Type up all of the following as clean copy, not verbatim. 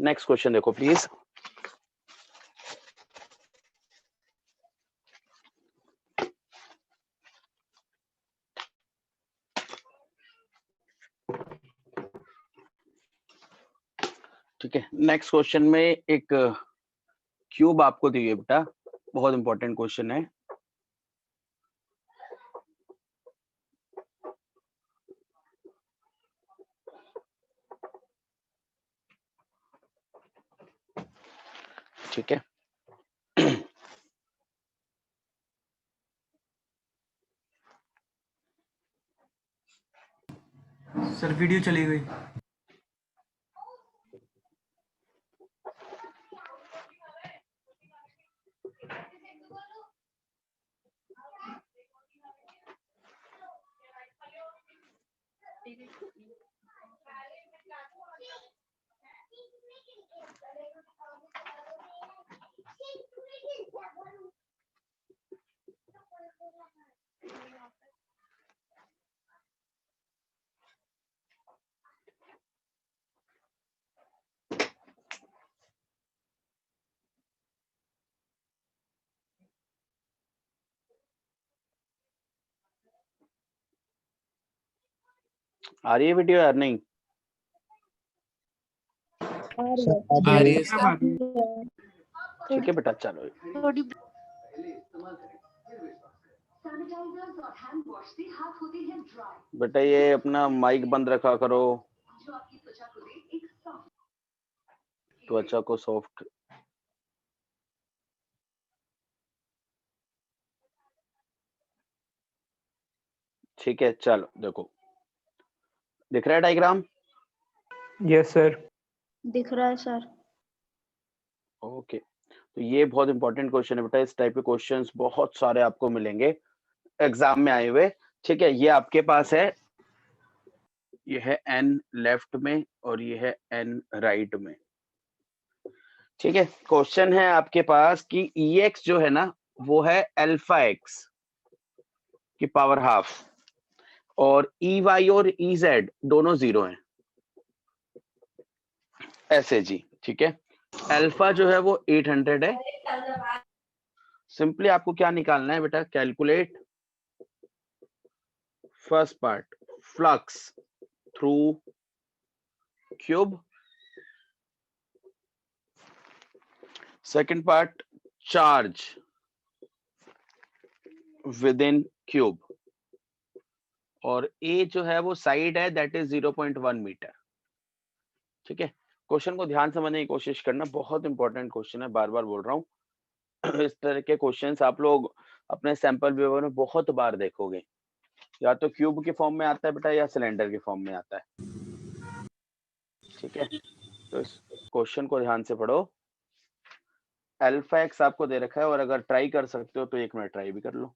Next question देखो please. ठीक है, नेक्स्ट क्वेश्चन में एक क्यूब आपको दी है बेटा, बहुत इंपॉर्टेंट क्वेश्चन है। ठीक है, सर वीडियो चली गई। आ रही है वीडियो यार? नहीं आ रही है सर। ठीक है बेटा, चलो बेटा ये अपना माइक बंद रखा करो, त्वचा को सॉफ्ट। ठीक है, चलो देखो, दिख रहा है डायग्राम? Yes sir. दिख रहा है सर। ओके, तो ये बहुत इंपॉर्टेंट क्वेश्चन है बेटा। इस टाइप के क्वेश्चंस बहुत सारे आपको मिलेंगे एग्जाम में आए हुए। ठीक है, ये आपके पास है, ये है n लेफ्ट में और ये है n राइट में। ठीक है, क्वेश्चन है आपके पास कि ex जो है ना वो है अल्फा x की पावर हाफ, और ey और ez दोनों 0 हैं, ऐसे जी। ठीक है, अल्फा जो है वो 800 है। सिंपली आपको क्या निकालना है बेटा, calculate first part flux through cube, second part charge with in cube, और ए जो है वो साइड है, दैट इज 0.1 मीटर। ठीक है, क्वेश्चन को ध्यान समझने की कोशिश करना, बहुत इंपॉर्टेंट क्वेश्चन है, बार बार बोल रहा हूँ। इस तरह के क्वेश्चंस आप लोग अपने सैंपल पेपर में बहुत बार देखोगे, या तो क्यूब के फॉर्म में आता है बेटा या सिलेंडर के फॉर्म में आता है। ठीक है, तो इस क्वेश्चन को ध्यान से पढ़ो। अल्फा एक्स आपको दे रखा है, और अगर ट्राई कर सकते हो तो 1 मिनट ट्राई भी कर लो।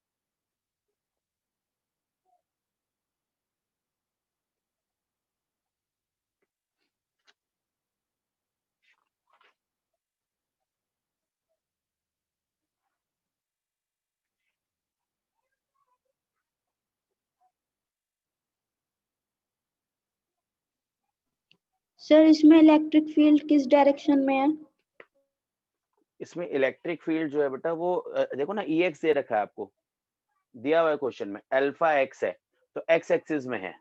सर इसमें इलेक्ट्रिक फील्ड किस डायरेक्शन में है? इसमें इलेक्ट्रिक फील्ड जो है बेटा वो देखो ना, ई एक्स दे रखा है आपको, दिया हुआ है क्वेश्चन में, अल्फा एक्स है तो एक्स एक्सिस में है,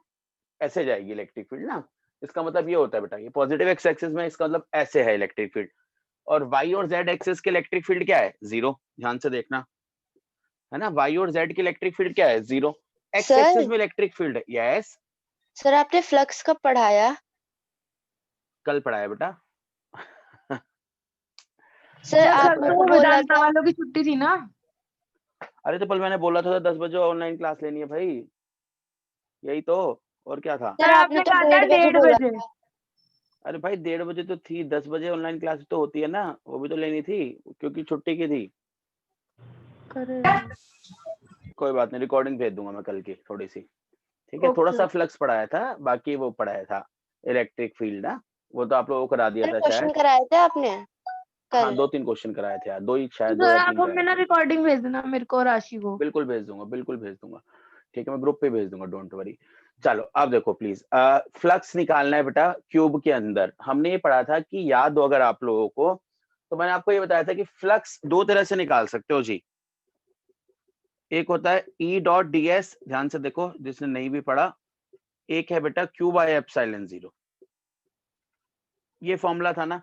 ऐसे जाएगी इलेक्ट्रिक फील्ड ना। इसका मतलब ये होता है बेटा, ये पॉजिटिव एक्स एक्सिस में, इसका मतलब ऐसे है इलेक्ट्रिक फील्ड। और वाई और जेड एक्सिस के इलेक्ट्रिक फील्ड क्या है? 0। ध्यान से देखना है ना, वाई और जेड की इलेक्ट्रिक फील्ड क्या है? 0। एक्स एक्सिस में इलेक्ट्रिक फील्ड है। यस सर आपने फ्लक्स कब पढ़ाया? कल पढ़ाया बेटा। सर आपने तो बोला था वालों की छुट्टी थी ना। अरे तो कल मैंने बोला था 10 बजे ऑनलाइन क्लास लेनी है भाई, यही तो, और क्या था? सर आपने तो 1:30 बजे। अरे भाई 1:30 बजे तो थी, 10 बजे ऑनलाइन क्लास तो होती है ना, वो भी तो लेनी थी क्योंकि छुट्टी की थी। कोई बात नहीं, रिकॉर्डिंग भेज दूंगा मैं कल की थोड़ी सी। ठीक है, थोड़ा सा फ्लक्स पढ़ाया था, बाकी वो पढ़ाया था इलेक्ट्रिक फील्ड ना, वो तो आप लोगों को करा दिया था क्वेश्चन शायद। कराए थे आपने कल? हाँ 2-3 क्वेश्चन कराए थे यार, 2 ही शायद, 2 सर या आप 3 हमें ना कराए थे। रिकॉर्डिंग भेज देना मेरे को और राशि को। बिल्कुल भेज दूंगा, बिल्कुल भेज दूंगा। ठीक है, मैं ग्रुप पे भेज दूंगा, डोंट वरी। चलो अब देखो प्लीज, फ्लक्स निकालना है बेटा क्यूब के अंदर। हमने ये पढ़ा था कि याद हो अगर आप लोगों को, तो मैंने आपको ये बताया था कि फ्लक्स दो तरह से निकाल सकते हो जी। एक होता है ई डॉट डी एस, ध्यान से देखो जिसने नहीं भी पढ़ा। एक है बेटा क्यू बाय एप्सिलॉन जीरो, ये फॉर्मूला था ना,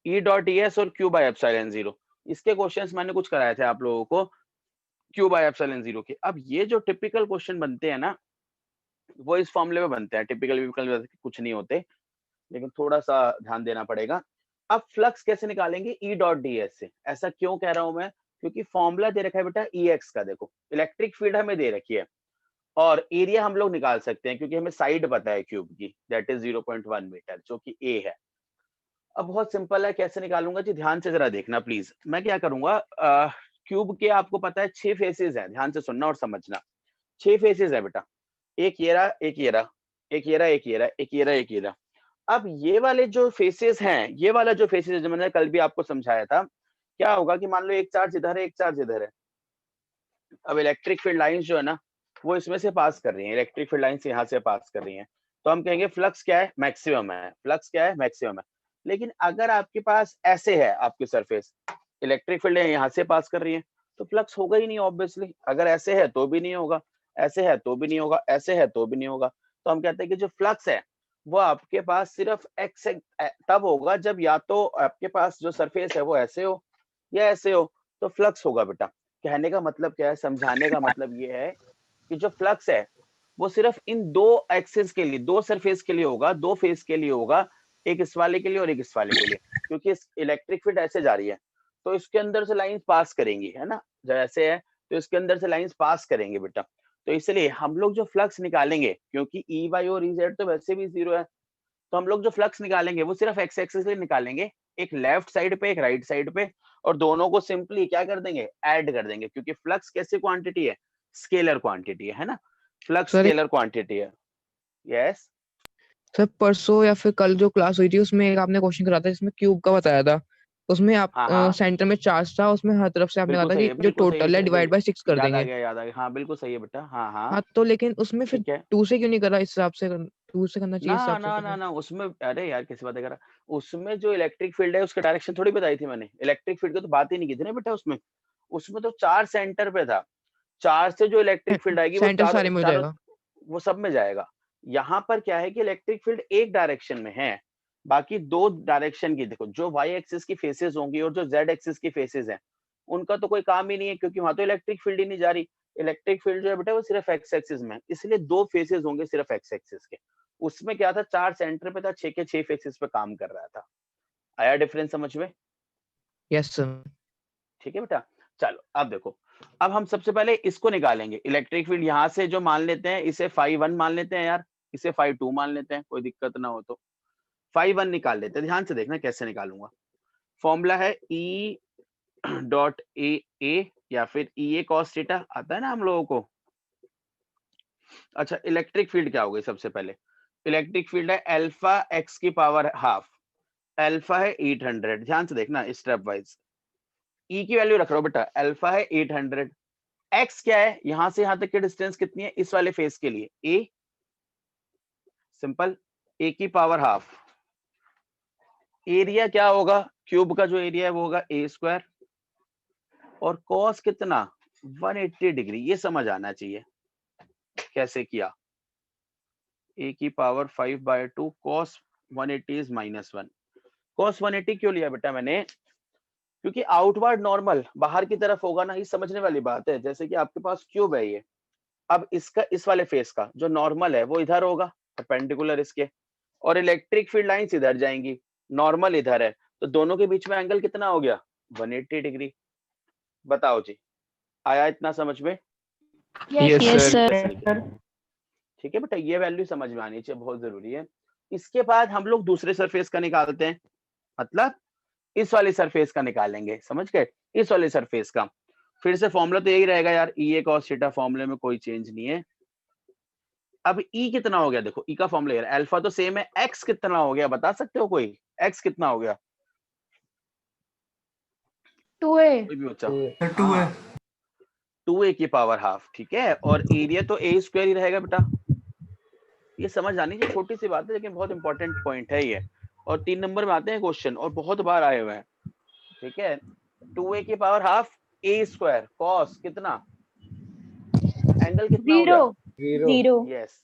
ई डॉट डी एस और क्यू बाय एप्सिलॉन जीरो। इसके क्वेश्चंस मैंने कुछ कराए थे आप लोगों को क्यू बाय एप्सिलॉन जीरो के। अब ये जो टिपिकल क्वेश्चन बनते हैं ना, वो इस फॉर्मूले में बनते हैं। टिपिकल कुछ नहीं होते, लेकिन थोड़ा सा ध्यान देना पड़ेगा। अब फ्लक्स कैसे निकालेंगे ई डॉट डी एस से। ऐसा क्यों कह रहा हूं मैं, क्योंकि फॉर्मूला दे रखा है बेटा ई एक्स का। देखो इलेक्ट्रिक फील्ड हमें दे रखी है और एरिया हम लोग निकाल सकते हैं क्योंकि हमें साइड पता है क्यूब की, दैट इज 0.1 मीटर, जो कि ए है। अब बहुत सिंपल है, कैसे निकालूंगा जी, ध्यान से जरा देखना प्लीज। मैं क्या करूंगा, क्यूब के आपको पता है 6 फेसेस है, ध्यान से सुनना और समझना। 6 फेसेस है बेटा, एक ये रहा, एक ये रहा, एक ये रहा, एक ये रहा, एक ये रहा, एक ये रहा। अब ये वाले जो फेसेस हैं, ये वाला जो फेसेस है जो मैंने कल भी आपको समझाया था, क्या होगा कि मान लो एक चार्ज इधर है, एक चार्ज इधर है। अब इलेक्ट्रिक फील्ड लाइंस जो है ना, वो इसमें से पास कर रही है, इलेक्ट्रिक फील्ड लाइंस यहाँ से पास कर रही है, तो हम कहेंगे फ्लक्स क्या है, मैक्सिमम है। फ्लक्स क्या है, मैक्सिमम है। लेकिन अगर आपके पास ऐसे है आपकी सरफेस, इलेक्ट्रिक फील्ड यहाँ से पास कर रही है, तो फ्लक्स होगा ही नहीं ऑब्वियसली। अगर ऐसे है तो भी नहीं होगा, ऐसे है तो भी नहीं होगा, ऐसे है तो भी नहीं होगा। तो हम कहते हैं कि जो फ्लक्स है वो आपके पास सिर्फ एक्स तब होगा जब या तो आपके पास जो सरफेस है वो ऐसे हो या ऐसे हो, तो फ्लक्स होगा बेटा। कहने का मतलब क्या है, समझाने का मतलब ये है कि जो फ्लक्स है वो सिर्फ इन दो एक्सिस के लिए, दो सरफेस के लिए होगा, दो फेस के लिए होगा, एक इस वाले के लिए और एक इस वाले के लिए। क्योंकि इस इलेक्ट्रिक फील्ड ऐसे जा रही है तो इसके अंदर से लाइंस पास करेंगी, है ना, जब ऐसे है तो इसके अंदर से लाइंस पास करेंगे बेटा। तो इसलिए हम लोग जो फ्लक्स निकालेंगे, क्योंकि ई वाई और ई जेड तो वैसे भी जीरो है, तो हम लोग जो फ्लक्स निकालेंगे वो सिर्फ एक्स एक्सिस से निकालेंगे, एक लेफ्ट साइड पे एक राइट साइड पे, और दोनों को सिंपली क्या कर देंगे, ऐड कर देंगे। क्योंकि फ्लक्स कैसी क्वांटिटी है, स्केलर क्वांटिटी है ना, फ्लक्स सर स्केलर क्वांटिटी है। यस सर, परसों या फिर कल जो क्लास हुई थी उसमें एक आपने क्वेश्चन करा था जिसमें क्यूब का बताया था। उसमें आप हाँ हाँ सेंटर में चार्ज था, उसमें हर तरफ से आपने कहा बिल्कुल था सही कि है, जो बिल्कुल सही है टोटल है डिवाइड बाय 6 कर याद आ देंगे। गया, याद आ गया, हाँ बिल्कुल सही है बेटा, हाँ हाँ हाँ, तो लेकिन उसमें फिर ठीक है। 2 से क्यों नहीं करा, इस हिसाब से 2 से करना चाहिए ना इस हिसाब से ना तो ना फिर। ना उसमें, अरे यार कैसी बातें कर रहा, उसमें जो इलेक्ट्रिक फील्ड है उसका डायरेक्शन थोड़ी बताई थी मैंने, इलेक्ट्रिक फील्ड की तो बात ही नहीं की थी ना बेटा उसमें। उसमें तो चार सेंटर पे था, चार से जो इलेक्ट्रिक फील्ड आएगी वो सेंटर चारों सारे में हो चारों, जाएगा। वो सब में जाएगा। यहाँ पर क्या है कि इलेक्ट्रिक फील्ड एक डायरेक्शन में है, बाकी दो डायरेक्शन की। देखो जो वाई एक्सिस की फेसेस होंगी और जो जेड एक्सिस की फेसेस हैं, उनका तो कोई काम ही नहीं है, क्योंकि वहां तो इलेक्ट्रिक फील्ड ही नहीं जा रही। इलेक्ट्रिक फील्ड जो है बेटा वो सिर्फ एक्स एक्सिस में है, इसलिए दो फेसेस होंगे सिर्फ एक्स एक्सिस के। उसमें क्या था, चार सेंटर पे था, छह के छह फेसेस पे काम कर रहा था। आया डिफरेंस समझ में? Yes sir. ठीक है बेटा। चलो अब देखो, अब हम सबसे पहले इसको निकालेंगे, इलेक्ट्रिक फील्ड यहाँ से जो मान लेते हैं इसे फाई 1 मान लेते हैं यार, इसे फाई 2 मान लेते हैं, कोई दिक्कत ना हो तो फाई 1 निकाल लेते हैं। ध्यान से देखना कैसे निकालूंगा। फॉर्मूला है ई डॉट ए या फिर ई ए कॉस थीटा, आता है ना हम लोगों को। अच्छा इलेक्ट्रिक फील्ड क्या हो गई, सबसे पहले इलेक्ट्रिक फील्ड है अल्फा एक्स की पावर हाफ, अल्फा है 800। ध्यान से देखना स्टेप वाइज, ई की वैल्यू रख रहा हूं बेटा, अल्फा है 800, एक्स क्या है, यहां से यहां तक की डिस्टेंस कितनी है इस वाले फेस के लिए, ए, सिंपल, ए की पावर हाफ। एरिया क्या होगा, क्यूब का जो एरिया है वो होगा ए स्क्वायर, और कॉस कितना 180 डिग्री, ये समझ आना चाहिए कैसे किया। ए की पावर 5/2 कॉस 180 इज -1। कॉस 180 क्यों लिया बेटा मैंने, क्योंकि आउटवर्ड नॉर्मल बाहर की तरफ होगा ना, ये समझने वाली बात है। जैसे कि आपके पास क्यूब है ये, अब इसका इस वाले फेस का जो नॉर्मल है वो इधर होगा परपेंडिकुलर इसके, और इलेक्ट्रिक फील्ड लाइंस इधर जाएंगी, नॉर्मल इधर है, तो दोनों के बीच में एंगल कितना हो गया 180 डिग्री। बताओ जी, आया इतना समझ में? Yes sir. ठीक है बेटा, ये वैल्यू समझ में आनी चाहिए, बहुत जरूरी है। इसके बाद हम लोग दूसरे सरफेस का निकालते हैं, मतलब इस वाली सरफेस का निकालेंगे, समझ गए, इस वाले सरफेस का। फिर से फॉर्मूला तो यही रहेगा यार, ई ए कॉस थीटा, फॉर्मूले में कोई चेंज नहीं है। अब ई कितना हो गया, देखो ई का फॉर्मूला यार, अल्फा तो सेम है, एक्स कितना हो गया बता सकते हो कोई, एक्स कितना हो गया 2a कोई भी बच्चा? सर 2 है। 2a की पावर हाफ, ठीक है, और एरिया तो ए स्क्वायर ही रहेगा बेटा, ये समझ आनी चाहिए, छोटी सी बात है लेकिन बहुत इंपॉर्टेंट पॉइंट है ये। और 3 नंबर में आते हैं क्वेश्चन और बहुत बार आए हुए हैं, ठीक है। 2a की power half a square cos कितना, एंगल कितना हो गया, जीरो। यस।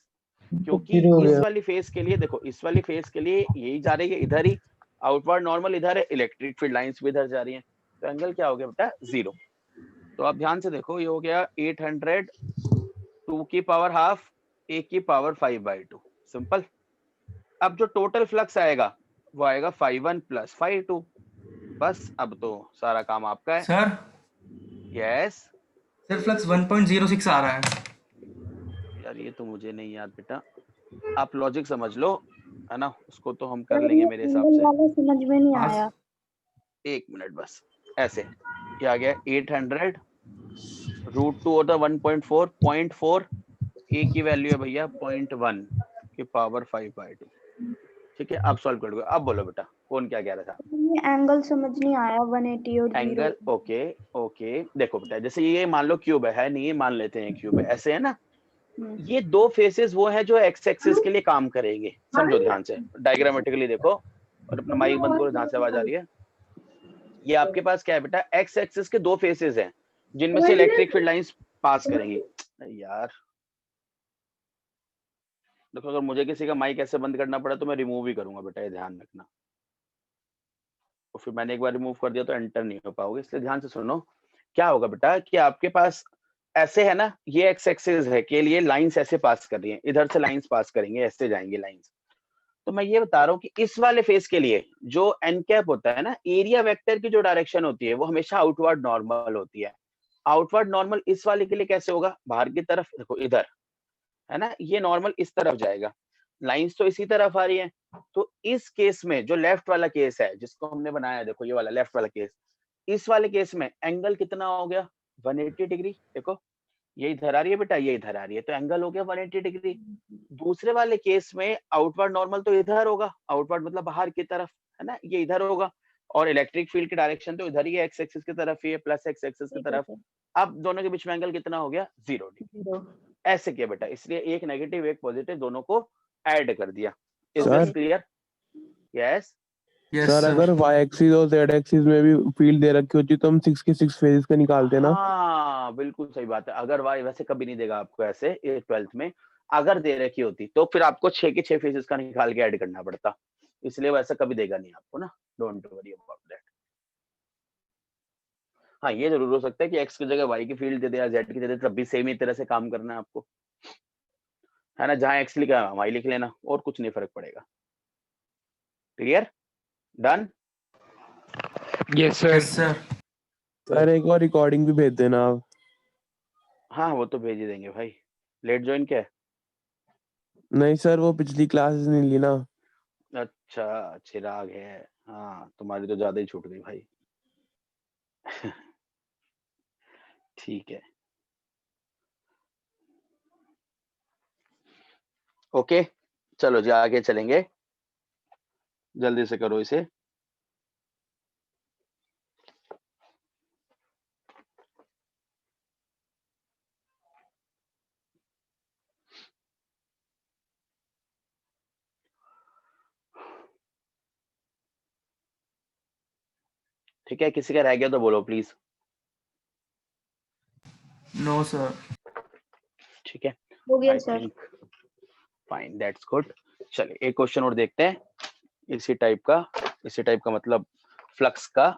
क्योंकि इस वाली फेस के लिए देखो, इस वाली फेस के लिए यही जा रही है इधर ही, आउटवर्ड नॉर्मल इधर है, इलेक्ट्रिक फील्ड लाइंस भी इधर जा रही हैं, तो एंगल क्या हो गया बेटा, 0। तो आप ध्यान से देखो, ये हो गया 800 2 की पावर हाफ a की पावर 5/2, सिंपल। अब जो टोटल फ्लक्स आएगा वो आएगा 5/1 + 5/2, बस अब तो सारा काम आपका है। सर यस सर फ्लक्स 1.06 आ रहा है। यार, ये तो मुझे नहीं याद बेटा, आप लॉजिक समझ लो, है ना, उसको तो हम कर लेंगे मेरे हिसाब से। समझ में नहीं हाँ, आया। 1 मिनट बस, ऐसे ये आ गया 800 √2 होता 1.4, 0.4 a की वैल्यू है भैया 0.1 की पावर 5/2, ठीक है। आप सॉल्व कर दो। अब बोलो बेटा, कौन क्या कह रहा था। ये एंगल समझ नहीं आया 180 और 0। एंगल, ओके ओके, देखो बेटा, जैसे ये मान लो क्यूब है नहीं, ये मान लेते हैं क्यूब है, ऐसे है ना। ये दो फेसेस वो है जो एक्स एक्सिस के लिए काम करेंगे, समझो ध्यान से, डायग्रामेटिकली देखो, और अपना माइक बंद करो जहां से आवाज आ रही है। ये आपके पास क्या है बेटा, एक्स एक्सिस के दो फेसेस हैं जिनमें से इलेक्ट्रिक फील्ड लाइंस पास करेंगी। यार देखो, अगर मुझे किसी का माइक ऐसे बंद करना पड़ा तो मैं रिमूव ही करूंगा बेटा, ये ध्यान रखना। तो फिर मैंने एक बार रिमूव कर दिया तो एंटर नहीं हो पाओगे, इसलिए ध्यान से सुनो। क्या होगा बेटा कि आपके पास ऐसे है ना, ये एक्स एक्सिस है के लिए लाइंस ऐसे पास कर रही हैं, इधर से लाइंस पास करेंगे, ऐसे जाएंगे लाइंस। तो मैं ये बता रहा हूँ कि इस वाले फेस के लिए जो एन कैप होता है ना, एरिया वेक्टर की जो डायरेक्शन होती है वो हमेशा आउटवर्ड नॉर्मल होती है। आउटवर्ड नॉर्मल इस वाले के लिए कैसे होगा, बाहर की तरफ देखो, इधर है ना, ये नॉर्मल इस तरफ जाएगा, लाइंस तो इसी तरफ आ रही है। तो इस केस में जो लेफ्ट वाला केस है जिसको हमने बनाया, देखो ये वाला लेफ्ट वाला केस, इस वाले केस में एंगल कितना हो गया, 180 डिग्री। देखो ये इधर आ रही है बेटा, ये इधर आ रही है, तो एंगल हो गया 180 डिग्री। दूसरे वाले केस में आउटवर्ड नॉर्मल तो इधर होगा, आउटवर्ड मतलब बाहर की तरफ, है ना, ये इधर होगा, और इलेक्ट्रिक फील्ड की डायरेक्शन तो इधर ही है, एक्स एक्सिस की तरफ ही है, प्लस एक्स एक्सिस की तरफ। अब दोनों के बीच में एंगल कितना हो गया, 0 डिग्री। ऐसे किया बेटा, इसलिए एक नेगेटिव एक पॉजिटिव दोनों को ऐड कर दिया। Is this clear? Yes sir अगर y एक्सिस और z एक्सिस में भी फील्ड दे रखी होती तो हम 6 के 6 फेजेस का निकालते ना। हाँ बिल्कुल सही बात है। अगर वाई वैसे कभी नहीं देगा आपको ऐसे, ये 12th में अगर दे रखी होती तो फिर आपको 6 के 6 फेजेस का निकाल के ऐड करना पड़ता, इसलिए वैसा कभी देगा नहीं आपको ना, डोंट वरी अबाउट दैट। हाँ ये जरूर हो सकता है कि एक्स की जगह वाई की फील्ड दे दे या जेड की दे दे, तब भी सेम ही तरह से काम करना है आपको, है ना, जहां एक्स लिखा है वाई लिख लेना, और कुछ नहीं फर्क पड़ेगा। Clear? Done? Yes sir. Sir एक और रिकॉर्डिंग भी भेज देना आप। हाँ वो तो भेज ही देंगे भाई। लेट ज्वाइन क्या है? नहीं सर वो पिछली क्लासेस नहीं ली ना। अच्छा चिराग है, हाँ तुम्हारी तो ज्यादा ही छूट गई भाई। ठीक है, ओके चलो जी आगे चलेंगे, जल्दी से करो इसे। ठीक है, किसी का रह गया तो बोलो प्लीज। No sir. ठीक है, हो गया I sir. Think fine, that's good. चलिए एक क्वेश्चन और देखते हैं, इसी टाइप का मतलब फ्लक्स का।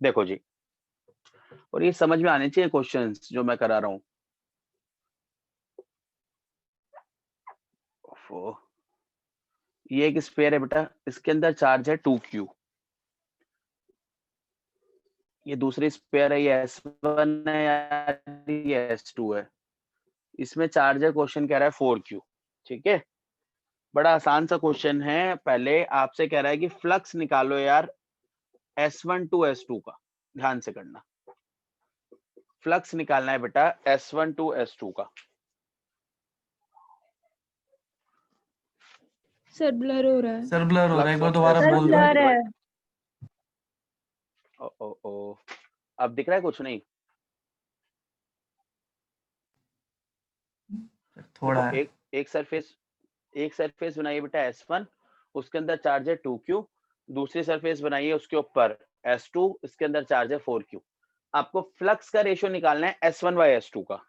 देखो जी, और ये समझ में आने चाहिए क्वेश्चंस जो मैं करा रहा हूँ। ये एक स्फीयर है बेटा, इसके अंदर चार्ज है 2q। ये दूसरी स्फीयर है, ये s1 है या ये s2 है, इसमें चार्ज है, क्वेश्चन कह रहा है 4q। ठीक है, बड़ा आसान सा क्वेश्चन है। पहले आपसे कह रहा है कि फ्लक्स निकालो यार S1 टू S2 का, ध्यान से करना, फ्लक्स निकालना है बेटा S1 टू S2 का। सर ब्लर हो रहा है। सर ब्लर हो रहा है, एक बार फ्लक्स दोबारा ऑफ बोल दो। ब्लर है। ओ अब दिख रहा है कुछ नहीं? थोड़ा देखो है। एक एक सरफेस बनाइए बेटा S1, उसके अंदर चार्ज है 2q, दूसरी सरफेस बनाइए उसके ऊपर S2, इसके अंदर चार्ज है 4q। आपको फ्लक्स का रेशियो निकालना है S1/S2 का।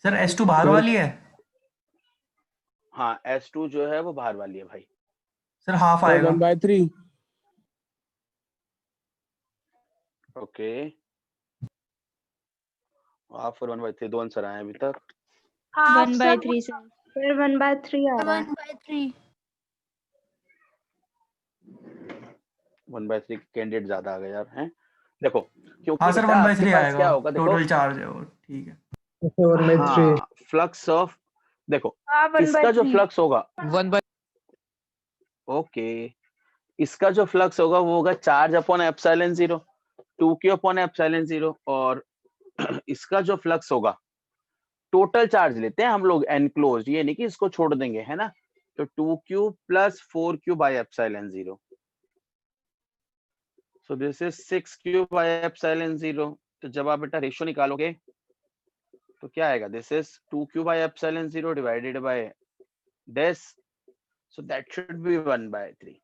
सर S2 बाहर वाली है। हाँ, S2 जो है वो बाहर वाली है भाई। सर हाफ आएगा। 1/3। ओके, हाफ और 1/3 दो आंसर आए अभी तक। 1/3 सर 1/3 आ रहा है। 1/3 कैंडिडेट ज्यादा आ गए यार हैं। देखो क्योंकि हाँ सर बेटा आपके 1/3 पास क्या आएगा, होगा, देखो टोटल चार्ज है वो, ठीक है। हाँ, फ्लक्स ऑफ, देखो इसका जो फ्लक्स होगा, 1/, ओके, इसका जो फ्लक्स होगा वो होगा charge upon epsilon 0, 2q upon epsilon 0, और इसका जो फ्लक्स होगा, टोटल चार्ज लेते हैं हम लोग एनक्लोज्ड, ये नहीं कि इसको छोड़ देंगे, है ना। तो 2q plus 4q by epsilon 0, so this is 6q by epsilon 0। तो जब आप बेटा रेशियो निकालोगे तो क्या आएगा, this is 2q by epsilon 0 divided by this, so that should be 1/3।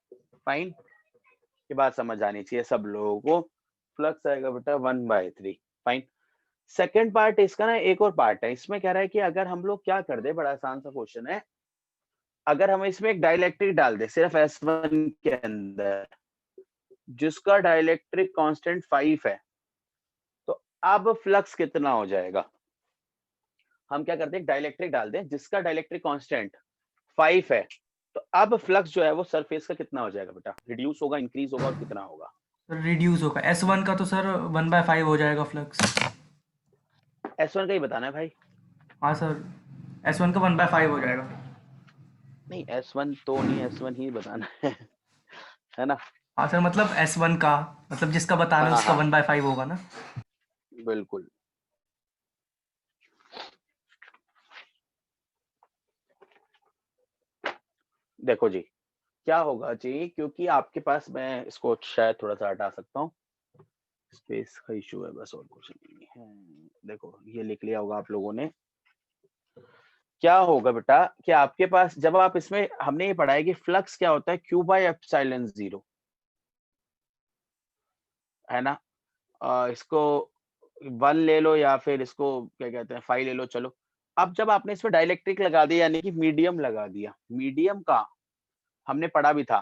Fine, ये बात समझ आनी चाहिए सब लोगों को। फ्लक्स आएगा बेटा 1/3। फाइन। सेकेंड पार्ट इसका ना, एक और पार्ट है इसमें, कह रहा है कि अगर हम लोग क्या कर दे, बड़ा आसान सा क्वेश्चन है, अगर हम इसमें एक डाइलेक्ट्रिक डाल दे सिर्फ S1 के अंदर, जिसका डाइलेक्ट्रिक कांस्टेंट 5 है, तो अब फ्लक्स कितना हो जाएगा। हम क्या करते हैं, डाइलेक्ट्रिक डाल दें जिसका डाइलेक्ट्रिक कांस्टेंट 5 है, तो अब फ्लक्स जो है वो सरफेस का कितना हो जाएगा बेटा, रिड्यूस होगा, इंक्रीज होगा, और कितना होगा। सर रिड्यूस होगा। S1 का तो सर 1/5 हो जाएगा फ्लक्स। S1 का ही बताना है भाई। हाँ सर S1 का 1/5 हो जाएगा। नहीं, S1 तो नहीं, S1 ही बताना है ना। हाँ सर मतलब S1 का मतलब जिसका बताना है हाँ उसका हाँ 1/5 होगा ना। बिल्कुल। देखो जी क्या होगा जी, क्योंकि आपके पास, मैं इसको शायद थोड़ा सा हटा सकता हूँ, स्पेस का इशू है बस, और कुछ नहीं है। देखो ये लिख लिया होगा आप लोगों ने। क्या होगा बेटा कि आपके पास, जब आप इसमें, हमने ये पढ़ा है कि फ्लक्स क्या होता है, Q बाय एप्सिलॉन 0, है ना। इसको 1 ले लो या फिर इसको क्या कहते हैं 5 ले लो, चलो। अब जब आपने इसमें डाइलेक्ट्रिक लगा दिया, यानी कि मीडियम लगा दिया, मीडियम का हमने पढ़ा भी था,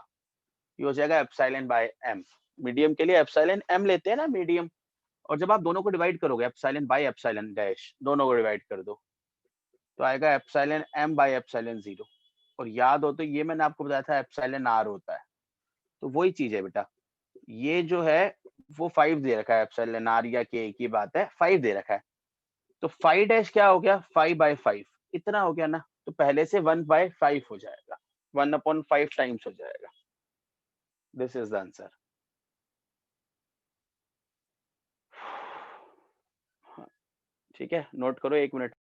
ये हो जाएगा एप्सिलॉन बाय m। मीडियम के लिए एप्सिलॉन m लेते हैं ना, मीडियम। और जब आप दोनों को डिवाइड करोगे, एप्सिलॉन बाय एप्सिलॉन डैश, दोनों को डिवाइड कर दो, तो आएगा एप्सिलॉन m बाय एप्सिलॉन 0। और याद हो तो ये मैंने आपको बताया था एप्सिलॉन r होता है, तो वही चीज है बेटा। ये जो है वो 5 दे रखा है, एप्सिलॉन r या k की बात है, 5 दे रखा है। तो 5 डैश क्या हो गया, 5/5, इतना हो गया ना। तो पहले से 1/5 हो जाएगा, 1/5 टाइम्स हो जाएगा। This is the answer. ठीक है, नोट करो, 1 मिनट।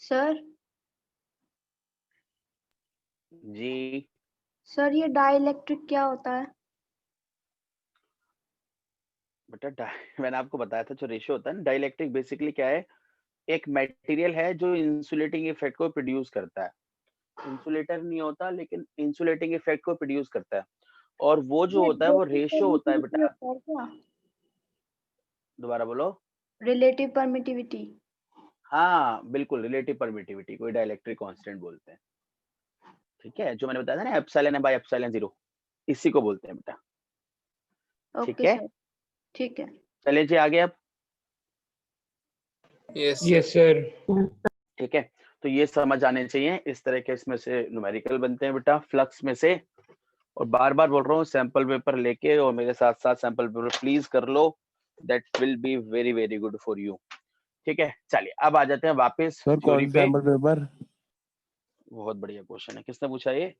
सर जी सर ये डाइलेक्ट्रिक क्या होता है? बेटा मैंने आपको बताया था, जो रेशियो होता है ना, डाइलेक्ट्रिक बेसिकली क्या है, एक मटेरियल है जो इंसुलेटिंग इफेक्ट को प्रोड्यूस करता है। इंसुलेटर नहीं होता, लेकिन इंसुलेटिंग इफेक्ट को प्रोड्यूस करता है। और वो जो ये होता है वो रेशियो होता है रिलेटिव बेटा। परमिटिविटी होता है क्या? दोबारा बोलो। Relative permittivity. हाँ बिल्कुल, रिलेटिव परमिटिविटी को डाइलेक्ट्रिक कांस्टेंट बोलते हैं। ठीक है, जो मैंने बताया था ना, एप्सिलॉन बाय एप्सिलॉन 0, इसी को बोलते हैं बेटा। ठीक ओके है, सर, ठीक है। चलिए जी आगे अब। Yes, sir. ठीक है, तो ये समझ आने चाहिए, इस तरह के इसमें से न्यूमेरिकल बनते हैं बेटा फ्लक्स में से। और बार बार बोल रहा हूँ, सैंपल पेपर लेके और मेरे साथ साथ सैंपल पेपर प्लीज कर लो, that will be very very good for you. ठीक है, चलिए अब आ जाते हैं वापस सर थ्योरी कौन पे। Sample paper? बहुत बढ़िया क्वेश्चन है, किसने पूछा ये?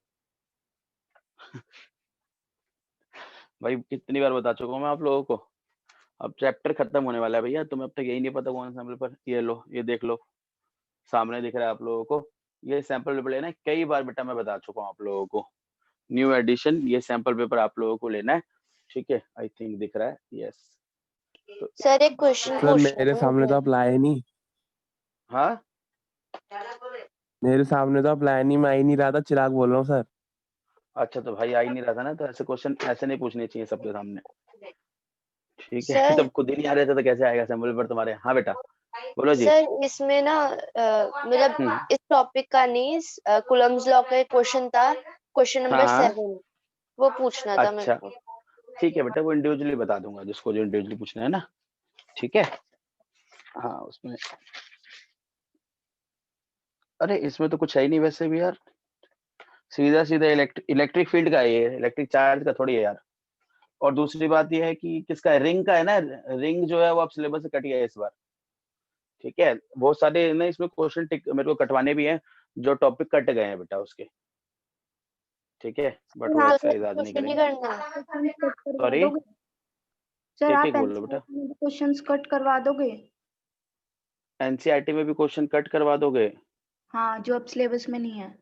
भाई कितनी बार बता चुका हूँ मैं आप लोगों को। अब चैप्टर खत्म होने वाला है भैया, तुम्हें अब तक यही नहीं पता कौन सा सैंपल पेपर। ये लो, ये देख लो, सामने दिख रहा है आप लोगों को। ये सैंपल पेपर लेना है, कई बार बेटा मैं बता चुका हूँ आप लोगों को। न्यू एडिशन, ये सैंपल पेपर आप लोगों को लेना है, ठीक है। आई थिंक दिख रहा है, यस। तो सर एक क्वेश्चन सर पूछना मेरे था सामने मुझे। तो आप लाए नहीं, हाँ, मेरे सामने तो आप लाए नहीं, मैं आ ही नहीं रहा था, चिराग बोल रहा हूँ सर। अच्छा तो भाई आ ही नहीं रहा था ना, तो ऐसे क्वेश्चन ऐसे नहीं पूछने चाहिए सबके सामने, ठीक है। सर तब खुद ही नहीं आ रहे थे तो कैसे आएगा सैंपल पेपर तुम्हारे। हाँ बेटा बोलो जी। सर इसमें ना मतलब हम्म, इस टॉपिक का नहीं, कूलम्स लॉ का एक क्वेश्चन था, क्वेश्चन हाँ नंबर हाँ, 7, वो पूछना था मेरे अच्छा को। ठीक है बेटा, वो इंडिविजुअली बता दूंगा जिसको जो इंडिविजुअली पूछना है ना, ठीक है। हाँ उसमें, अरे इसमें तो कुछ है ही नहीं वैसे भी यार, सीधा सीधा इलेक्ट्रिक फील्ड का है ये, इलेक्ट्रिक चार्ज का थोड़ी है यार। और दूसरी बात ये है कि किसका है, रिंग का है ना। रिंग जो है वो आप सिलेबस से कट गया है इस बार, ठीक है। बहुत सारे ना इसमें क्वेश्चन टिक मेरे को कटवाने भी हैं, जो टॉपिक कट गए हैं बेटा उसके, ठीक है। बट वो सर एक्सरसाइज आज नहीं क्वेश्चन नहीं करेंगे। करना। कट करवा सॉरी, दोगे सर? एक आप एक बोल लो बेटा। एनसीईआरटी में क्वेश्चंस कट करवा दोगे? एनसीईआरटी में भी क्वेश्चन कट करवा दोगे? हाँ, जो अब सिलेबस में नहीं है।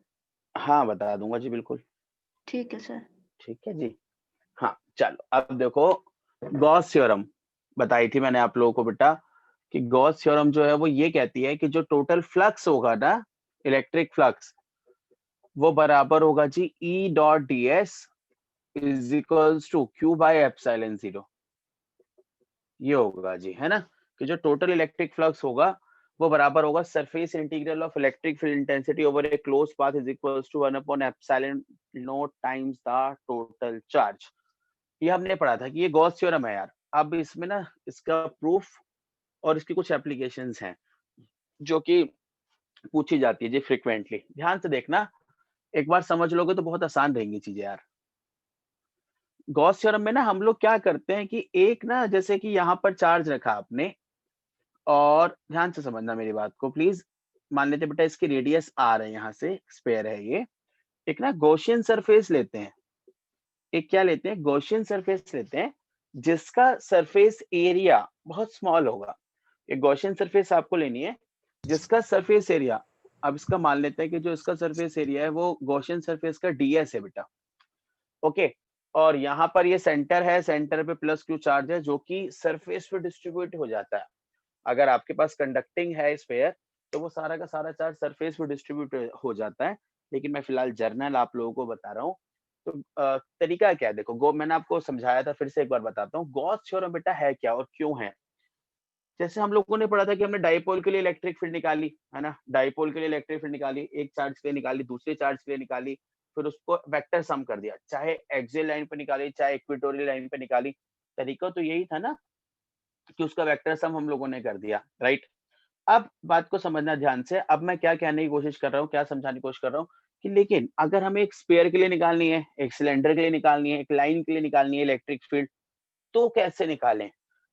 हाँ बता दूंगा जी, बिल्कुल, ठीक है सर। ठीक है जी। हाँ चलो, अब देखो, गॉस थ्योरम बताई थी मैंने आप लोगों को बेटा, कि गॉस थ्योरम जो है वो ये कहती है कि जो टोटल फ्लक्स होगा ना, इलेक्ट्रिक फ्लक्स, वो बराबर होगा जी E dot D S is equals to Q by epsilon zero. ये होगा जी, है ना, कि जो टोटल इलेक्ट्रिक फ्लक्स होगा वो बराबर होगा surface integral of electric field intensity over a close path is equals to 1 upon epsilon not times the total charge. ये हमने पढ़ा था कि ये गॉस थ्योरम है यार। अब इसमें ना इसका प्रूफ और इसकी कुछ एप्लीकेशंस हैं जो कि पूछी जाती है जी फ्रिक्वेंटली। ध्यान से देखना, एक बार समझ लोगे तो बहुत आसान रहेंगी चीजें यार। गॉस थ्योरम में ना हम लोग क्या करते हैं कि एक ना, जैसे कि यहाँ पर चार्ज रखा आपने, और ध्यान से समझना मेरी बात को प्लीज। मान लेते बेटा इसकी रेडियस आर है, यहाँ से स्पेयर है ये। एक ना गॉसियन सरफेस लेते हैं, एक क्या लेते हैं, गॉसियन सरफेस लेते हैं, जिसका सरफेस एरिया बहुत स्मॉल होगा। एक गॉसियन सरफेस आपको लेनी है जिसका सरफेस एरिया, अब इसका मान लेते हैं कि जो इसका सरफेस एरिया है वो गॉसियन सरफेस का डीएस है बेटा, ओके। और यहाँ पर ये सेंटर है, सेंटर पे प्लस क्यू चार्ज है जो कि सरफेस पे डिस्ट्रीब्यूट हो जाता है। अगर आपके पास कंडक्टिंग है स्फीयर तो वो सारा का सारा चार्ज सरफेस पे डिस्ट्रीब्यूट हो जाता है। लेकिन मैं फिलहाल जर्नल आप लोगों को बता रहा हूँ। तो तरीका क्या है, देखो मैंने आपको समझाया था, फिर से एक बार बताता हूँ। गॉस थ्योरम बेटा है क्या और क्यों है। जैसे हम लोगों ने पढ़ा था कि हमने डाइपोल के लिए इलेक्ट्रिक फील्ड निकाली है ना, डाइपोल के लिए इलेक्ट्रिक फील्ड निकाली, एक चार्ज के लिए निकाली, दूसरे चार्ज के लिए निकाली, फिर उसको वेक्टर सम कर दिया, चाहे एक्सियल लाइन पे निकाली चाहे इक्वेटोरियल लाइन पे निकाली। तरीका तो यही था ना, कि उसका वेक्टर सम हम लोगों ने कर दिया, राइट। अब बात को समझना ध्यान से। अब मैं क्या कहने की कोशिश कर रहा हूँ, क्या समझाने की कोशिश कर रहा हूँ, कि लेकिन अगर हमें एक स्पेयर के लिए निकालनी है, एक सिलेंडर के लिए निकालनी है, एक लाइन के लिए निकालनी है इलेक्ट्रिक फील्ड, तो कैसे निकालें।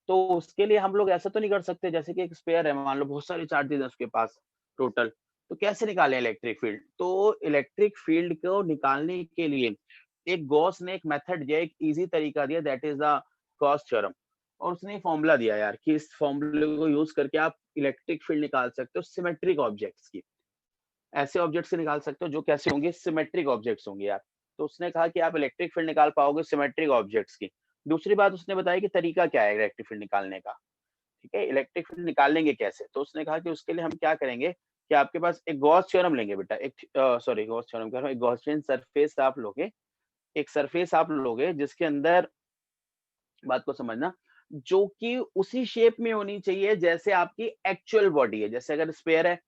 तो उसके लिए हम लोग ऐसा तो नहीं कर सकते, जैसे कि एक स्पेयर है, मान लो बहुत सारे चार्जेस है उसके पास टोटल, तो कैसे निकालें इलेक्ट्रिक फील्ड। तो इलेक्ट्रिक फील्ड को निकालने के लिए एक गॉस ने एक मेथड दिया, एक इजी तरीका दिया, that is the Gauss theorem. और उसने फॉर्मूला दिया यार कि इस फॉर्मूले को यूज करके आप इलेक्ट्रिक फील्ड निकाल सकते हो सिमेट्रिक ऑब्जेक्ट्स की। ऐसे ऑब्जेक्ट्स से निकाल सकते हो जो कैसे होंगे, सिमेट्रिक ऑब्जेक्ट्स होंगे यार। तो उसने कहा कि आप इलेक्ट्रिक फील्ड निकाल पाओगे सिमेट्रिक ऑब्जेक्ट्स की। दूसरी बात उसने बताया कि तरीका क्या है इलेक्ट्रिक फील्ड निकालने का, ठीक है। इलेक्ट्रिक फील्ड निकालेंगे कैसे, तो उसने कहा कि उसके लिए हम क्या करेंगे, कि आपके पास एक गॉस थ्योरम लेंगे बेटा, एक सॉरी गॉस थ्योरम कह रहा हूं, एक गॉसियन सरफेस आप लोगे, एक सरफेस आप लोगे जिसके अंदर, बात को समझना, जो कि उसी शेप में होनी चाहिए जैसे आपकी एक्चुअल बॉडी है। जैसे अगर स्फीयर है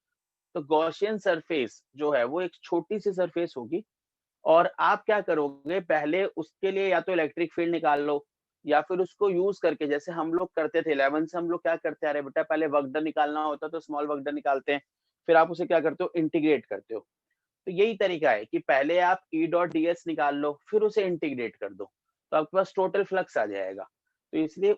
तो गॉसियन सरफेस जो है वो एक छोटी सी सरफेस होगी, और आप क्या करोगे, पहले उसके लिए या तो इलेक्ट्रिक फील्ड निकाल लो, या फिर उसको यूज करके, जैसे हम लोग करते थे 11 से, हम लोग क्या करते आ रहे बेटा, पहले वर्क डन निकालना होता तो स्मॉल वर्क डन निकालते हैं, फिर आप उसे क्या करते हो, इंटीग्रेट करते हो। तो यही तरीका है कि पहले आप ई डॉट डी एस निकाल लो, फिर उसे इंटीग्रेट कर दो, तो आपके पास टोटल फ्लक्स आ जाएगा। तो इसलिए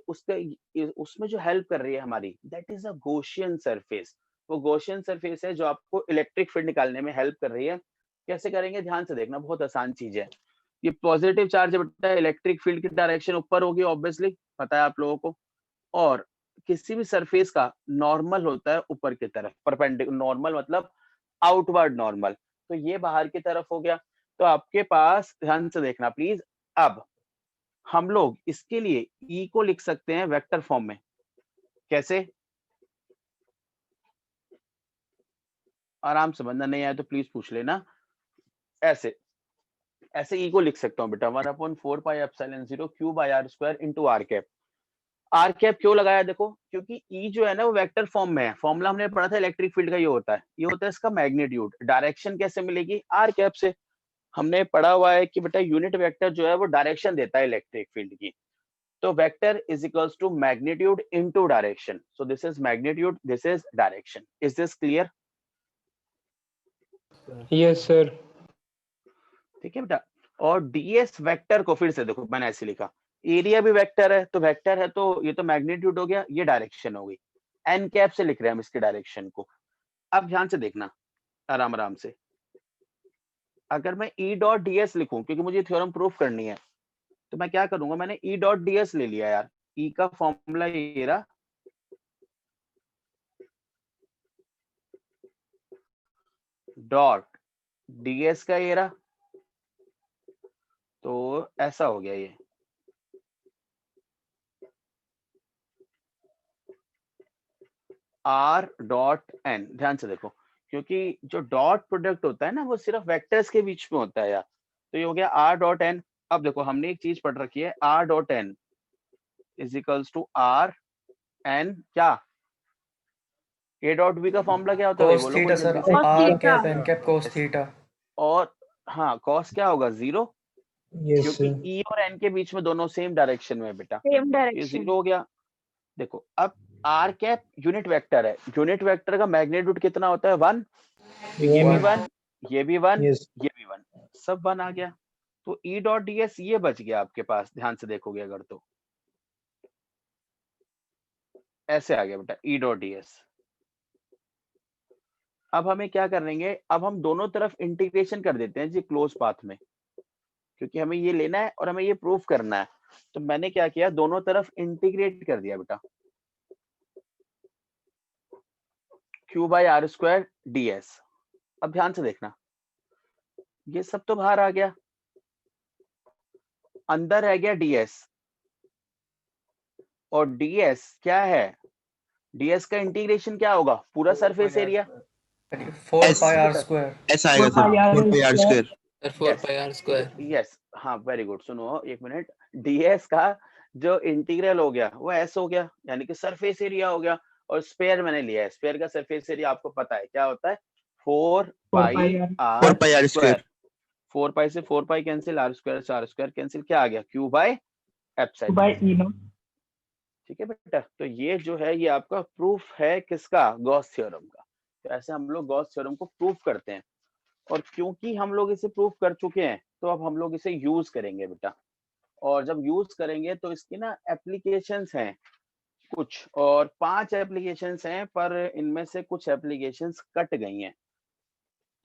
उसमें जो हेल्प कर रही है हमारी, that is a Gaussian surface. वो गॉसियन सरफेस है जो आपको इलेक्ट्रिक फील्ड निकालने में हेल्प कर रही है। कैसे करेंगे ध्यान से देखना, बहुत आसान चीज है। ये पॉजिटिव चार्ज है बेटा, इलेक्ट्रिक फील्ड की डायरेक्शन ऊपर होगी, ऑब्वियसली पता है आप लोगों को। और किसी भी सरफेस का नॉर्मल होता है ऊपर की तरफ, परपेंडिकुलर नॉर्मल मतलब आउटवर्ड नॉर्मल, तो ये बाहर की तरफ हो गया। तो आपके पास ध्यान से देखना प्लीज, अब हम लोग इसके लिए E को लिख सकते हैं वेक्टर फॉर्म में। कैसे? आराम से, बंदा नहीं आया तो प्लीज पूछ लेना। ऐसे ऐसे E को लिख सकता हूँ बेटा 1/4 pi epsilon 0 Q by R square into R cap. R cap क्यों लगाया? देखो क्योंकि E जो है ना वो वेक्टर फॉर्म में है। फॉर्मूला हमने पढ़ा था इलेक्ट्रिक फील्ड का, ये होता है इसका मैग्नीट्यूड। डायरेक्शन कैसे मिलेगी? आर कैप से। हमने पढ़ा हुआ है कि बेटा यूनिट वेक्टर जो है वो डायरेक्शन देता है इलेक्ट्रिक फील्ड की। तो vector is equals to magnitude into direction. So this is magnitude, this is direction. Is this clear? Yes, sir. ठीक है बेटा। और डीएस वेक्टर को फिर से देखो मैंने ऐसे लिखा, एरिया भी वेक्टर है, तो वेक्टर है तो ये तो मैग्नीट्यूड हो गया, ये डायरेक्शन हो गई। एन कैप से लिख रहे हैं हम इसके डायरेक्शन को। अब ध्यान से देखना आराम आराम से, अगर मैं ई डॉट डीएस लिखूं क्योंकि मुझे थ्योरम प्रूफ करनी है, तो मैं क्या करूंगा, मैंने ई डॉट डीएस ले लिया यार। ई का फॉर्मूला ये रहा, डॉट डीएस का ये रहा, तो ऐसा हो गया ये। आर डॉट एन, ध्यान से देखो क्योंकि जो डॉट प्रोडक्ट होता है ना वो सिर्फ वेक्टर्स के बीच में होता है यार, तो ये हो गया आर डॉट एन। अब देखो हमने एक चीज पढ़ रखी है, R dot N is equals to R N क्या, ए डॉट बी का फॉर्मूला क्या होता है भाई? cos बोलो थीटा कोई सर, जल्दी से। r cap n cap cos theta. और हाँ कॉस क्या होगा? 0, Yes, क्योंकि sir. ई और एन के बीच में दोनों सेम डायरेक्शन में है बेटा, सेम ये डायरेक्शन। 0 हो गया। देखो अब आर कैप यूनिट वेक्टर है, यूनिट वेक्टर का मैग्नीट्यूड कितना होता है? 1। ये भी 1, ये भी 1, Yes. ये भी 1, सब 1 आ गया। तो ई डॉट डीएस ये बच गया आपके पास, ध्यान से देखोगे अगर तो ऐसे आ गया बेटा ई डॉट डीएस। अब हमें क्या करेंगे, अब हम दोनों तरफ इंटीग्रेशन कर देते हैं जी क्लोज पाथ में, क्योंकि हमें ये लेना है और हमें ये प्रूफ करना है। तो मैंने क्या किया, दोनों तरफ इंटीग्रेट कर दिया बेटा, Q by R square DS. अब ध्यान से देखना, ये सब तो बाहर आ गया, अंदर रह गया डीएस। और डीएस क्या है? डीएस का इंटीग्रेशन क्या होगा? पूरा surface area 4 pi r square. S आएगा sir, 4 pi R square. Sir, 4 pi r square. Yes, हाँ वेरी गुड। सुनो एक मिनट, डीएस का जो इंटीग्रल हो गया वो एस हो गया, यानी कि सरफेस एरिया हो गया। और स्पेयर मैंने लिया है, स्पेयर का सरफेस एरिया आपको पता है क्या होता है? 4 पाई आर स्क्वायर। 4 पाई से 4 पाई कैंसिल, आर स्क्वायर से आर स्क्वायर कैंसिल, क्या आ गया? Q by epsilon. ठीक है बेटा, तो ये जो है ये आपका प्रूफ है किसका? गॉस थ्योरम का। तो ऐसे हम लोग गॉस थ्योरम को प्रूफ करते हैं, और क्योंकि हम लोग इसे प्रूफ कर चुके हैं तो अब हम लोग इसे यूज करेंगे बेटा। और जब यूज करेंगे तो इसकी ना एप्लीकेशंस हैं कुछ, और 5 एप्लीकेशंस हैं, पर इनमें से कुछ एप्लीकेशंस कट गई हैं।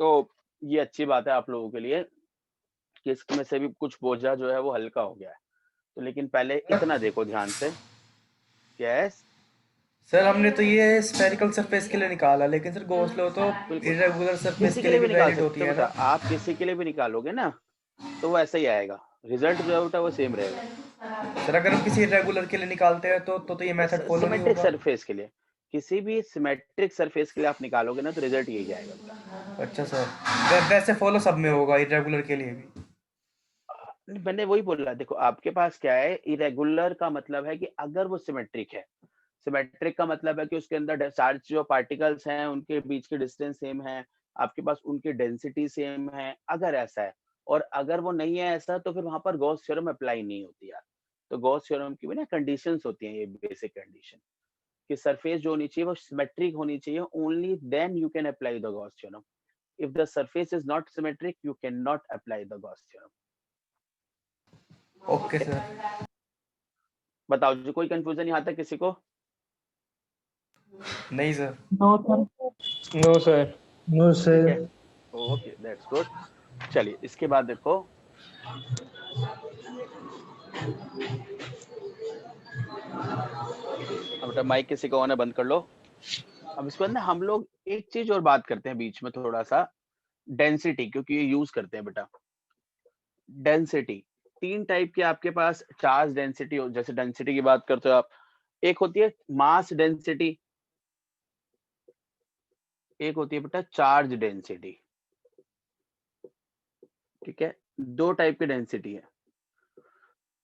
तो ये अच्छी बात है आप लोगों के लिए कि इसमें से भी कुछ बोझा जो है वो हल्का हो गया है। तो लेकिन पहले इतना देखो ध्यान से। यस सर हमने तो ये स्फेरिकल सरफेस के लिए निकाला, लेकिन सर गॉस लॉ तो बिल्कुल। इरेगुलर सरफेस किसी के लिए भी निकाल वैलिड होती सकते हो है बेटा, ना। आप किसी के लिए भी निकालोगे ना तो वो ऐसा ही आएगा, रिजल्ट जो है बेटा वो सेम रहेगा। सर अगर हम किसी इरेगुलर के लिए निकालते हैं तो ये मेथड फॉलो नहीं सिमेट्रिक होगा। सरफेस के लिए, किसी भी सिमेट्रिक सरफेस के लिए आप निकालोगे ना तो रिजल्ट यही आएगा बेटा। अच्छा सर, वैसे फॉलो सब में होगा, इरेगुलर के लिए भी। मैंने वही बोला, देखो आपके पास क्या है, इरेगुलर का मतलब है कि अगर वो सिमेट्रिक है। सिमेट्रिक का मतलब है कि उसके अंदर चार्ज जो पार्टिकल्स हैं उनके बीच की डिस्टेंस सेम है, आपके पास उनकी डेंसिटी सेम है, अगर ऐसा है। और अगर वो नहीं है ऐसा तो फिर वहां पर गॉस थ्योरम अप्लाई नहीं होती यार। तो गॉस थ्योरम की भी ना कंडीशंस होती हैं, ये बेसिक कंडीशन कि सरफेस जो होनी चाहिए वो सिमेट्रिक होनी चाहिए, only then you can apply the Gauss theorem. If the surface is not symmetric you can not apply the Gauss theorem. Okay sir. बताओ जी, कोई कंफ्यूजन यहाँ तक किसी को? नहीं सर। No, sir. ठीक है, ओके दैट्स गुड। चलिए इसके बाद देखो, अब बेटा माइक किसी का ऑन है, बंद कर लो। अब इस पर ना हम लोग एक चीज और बात करते हैं बीच में थोड़ा सा, डेंसिटी, क्योंकि ये यूज करते हैं बेटा। डेंसिटी 3 टाइप के आपके पास चार्ज डेंसिटी, जैसे डेंसिटी की बात करते हो आप, एक होती है मास डेंसिटी, एक होती है बेटा चार्ज डेंसिटी। ठीक है, 2 टाइप की डेंसिटी है।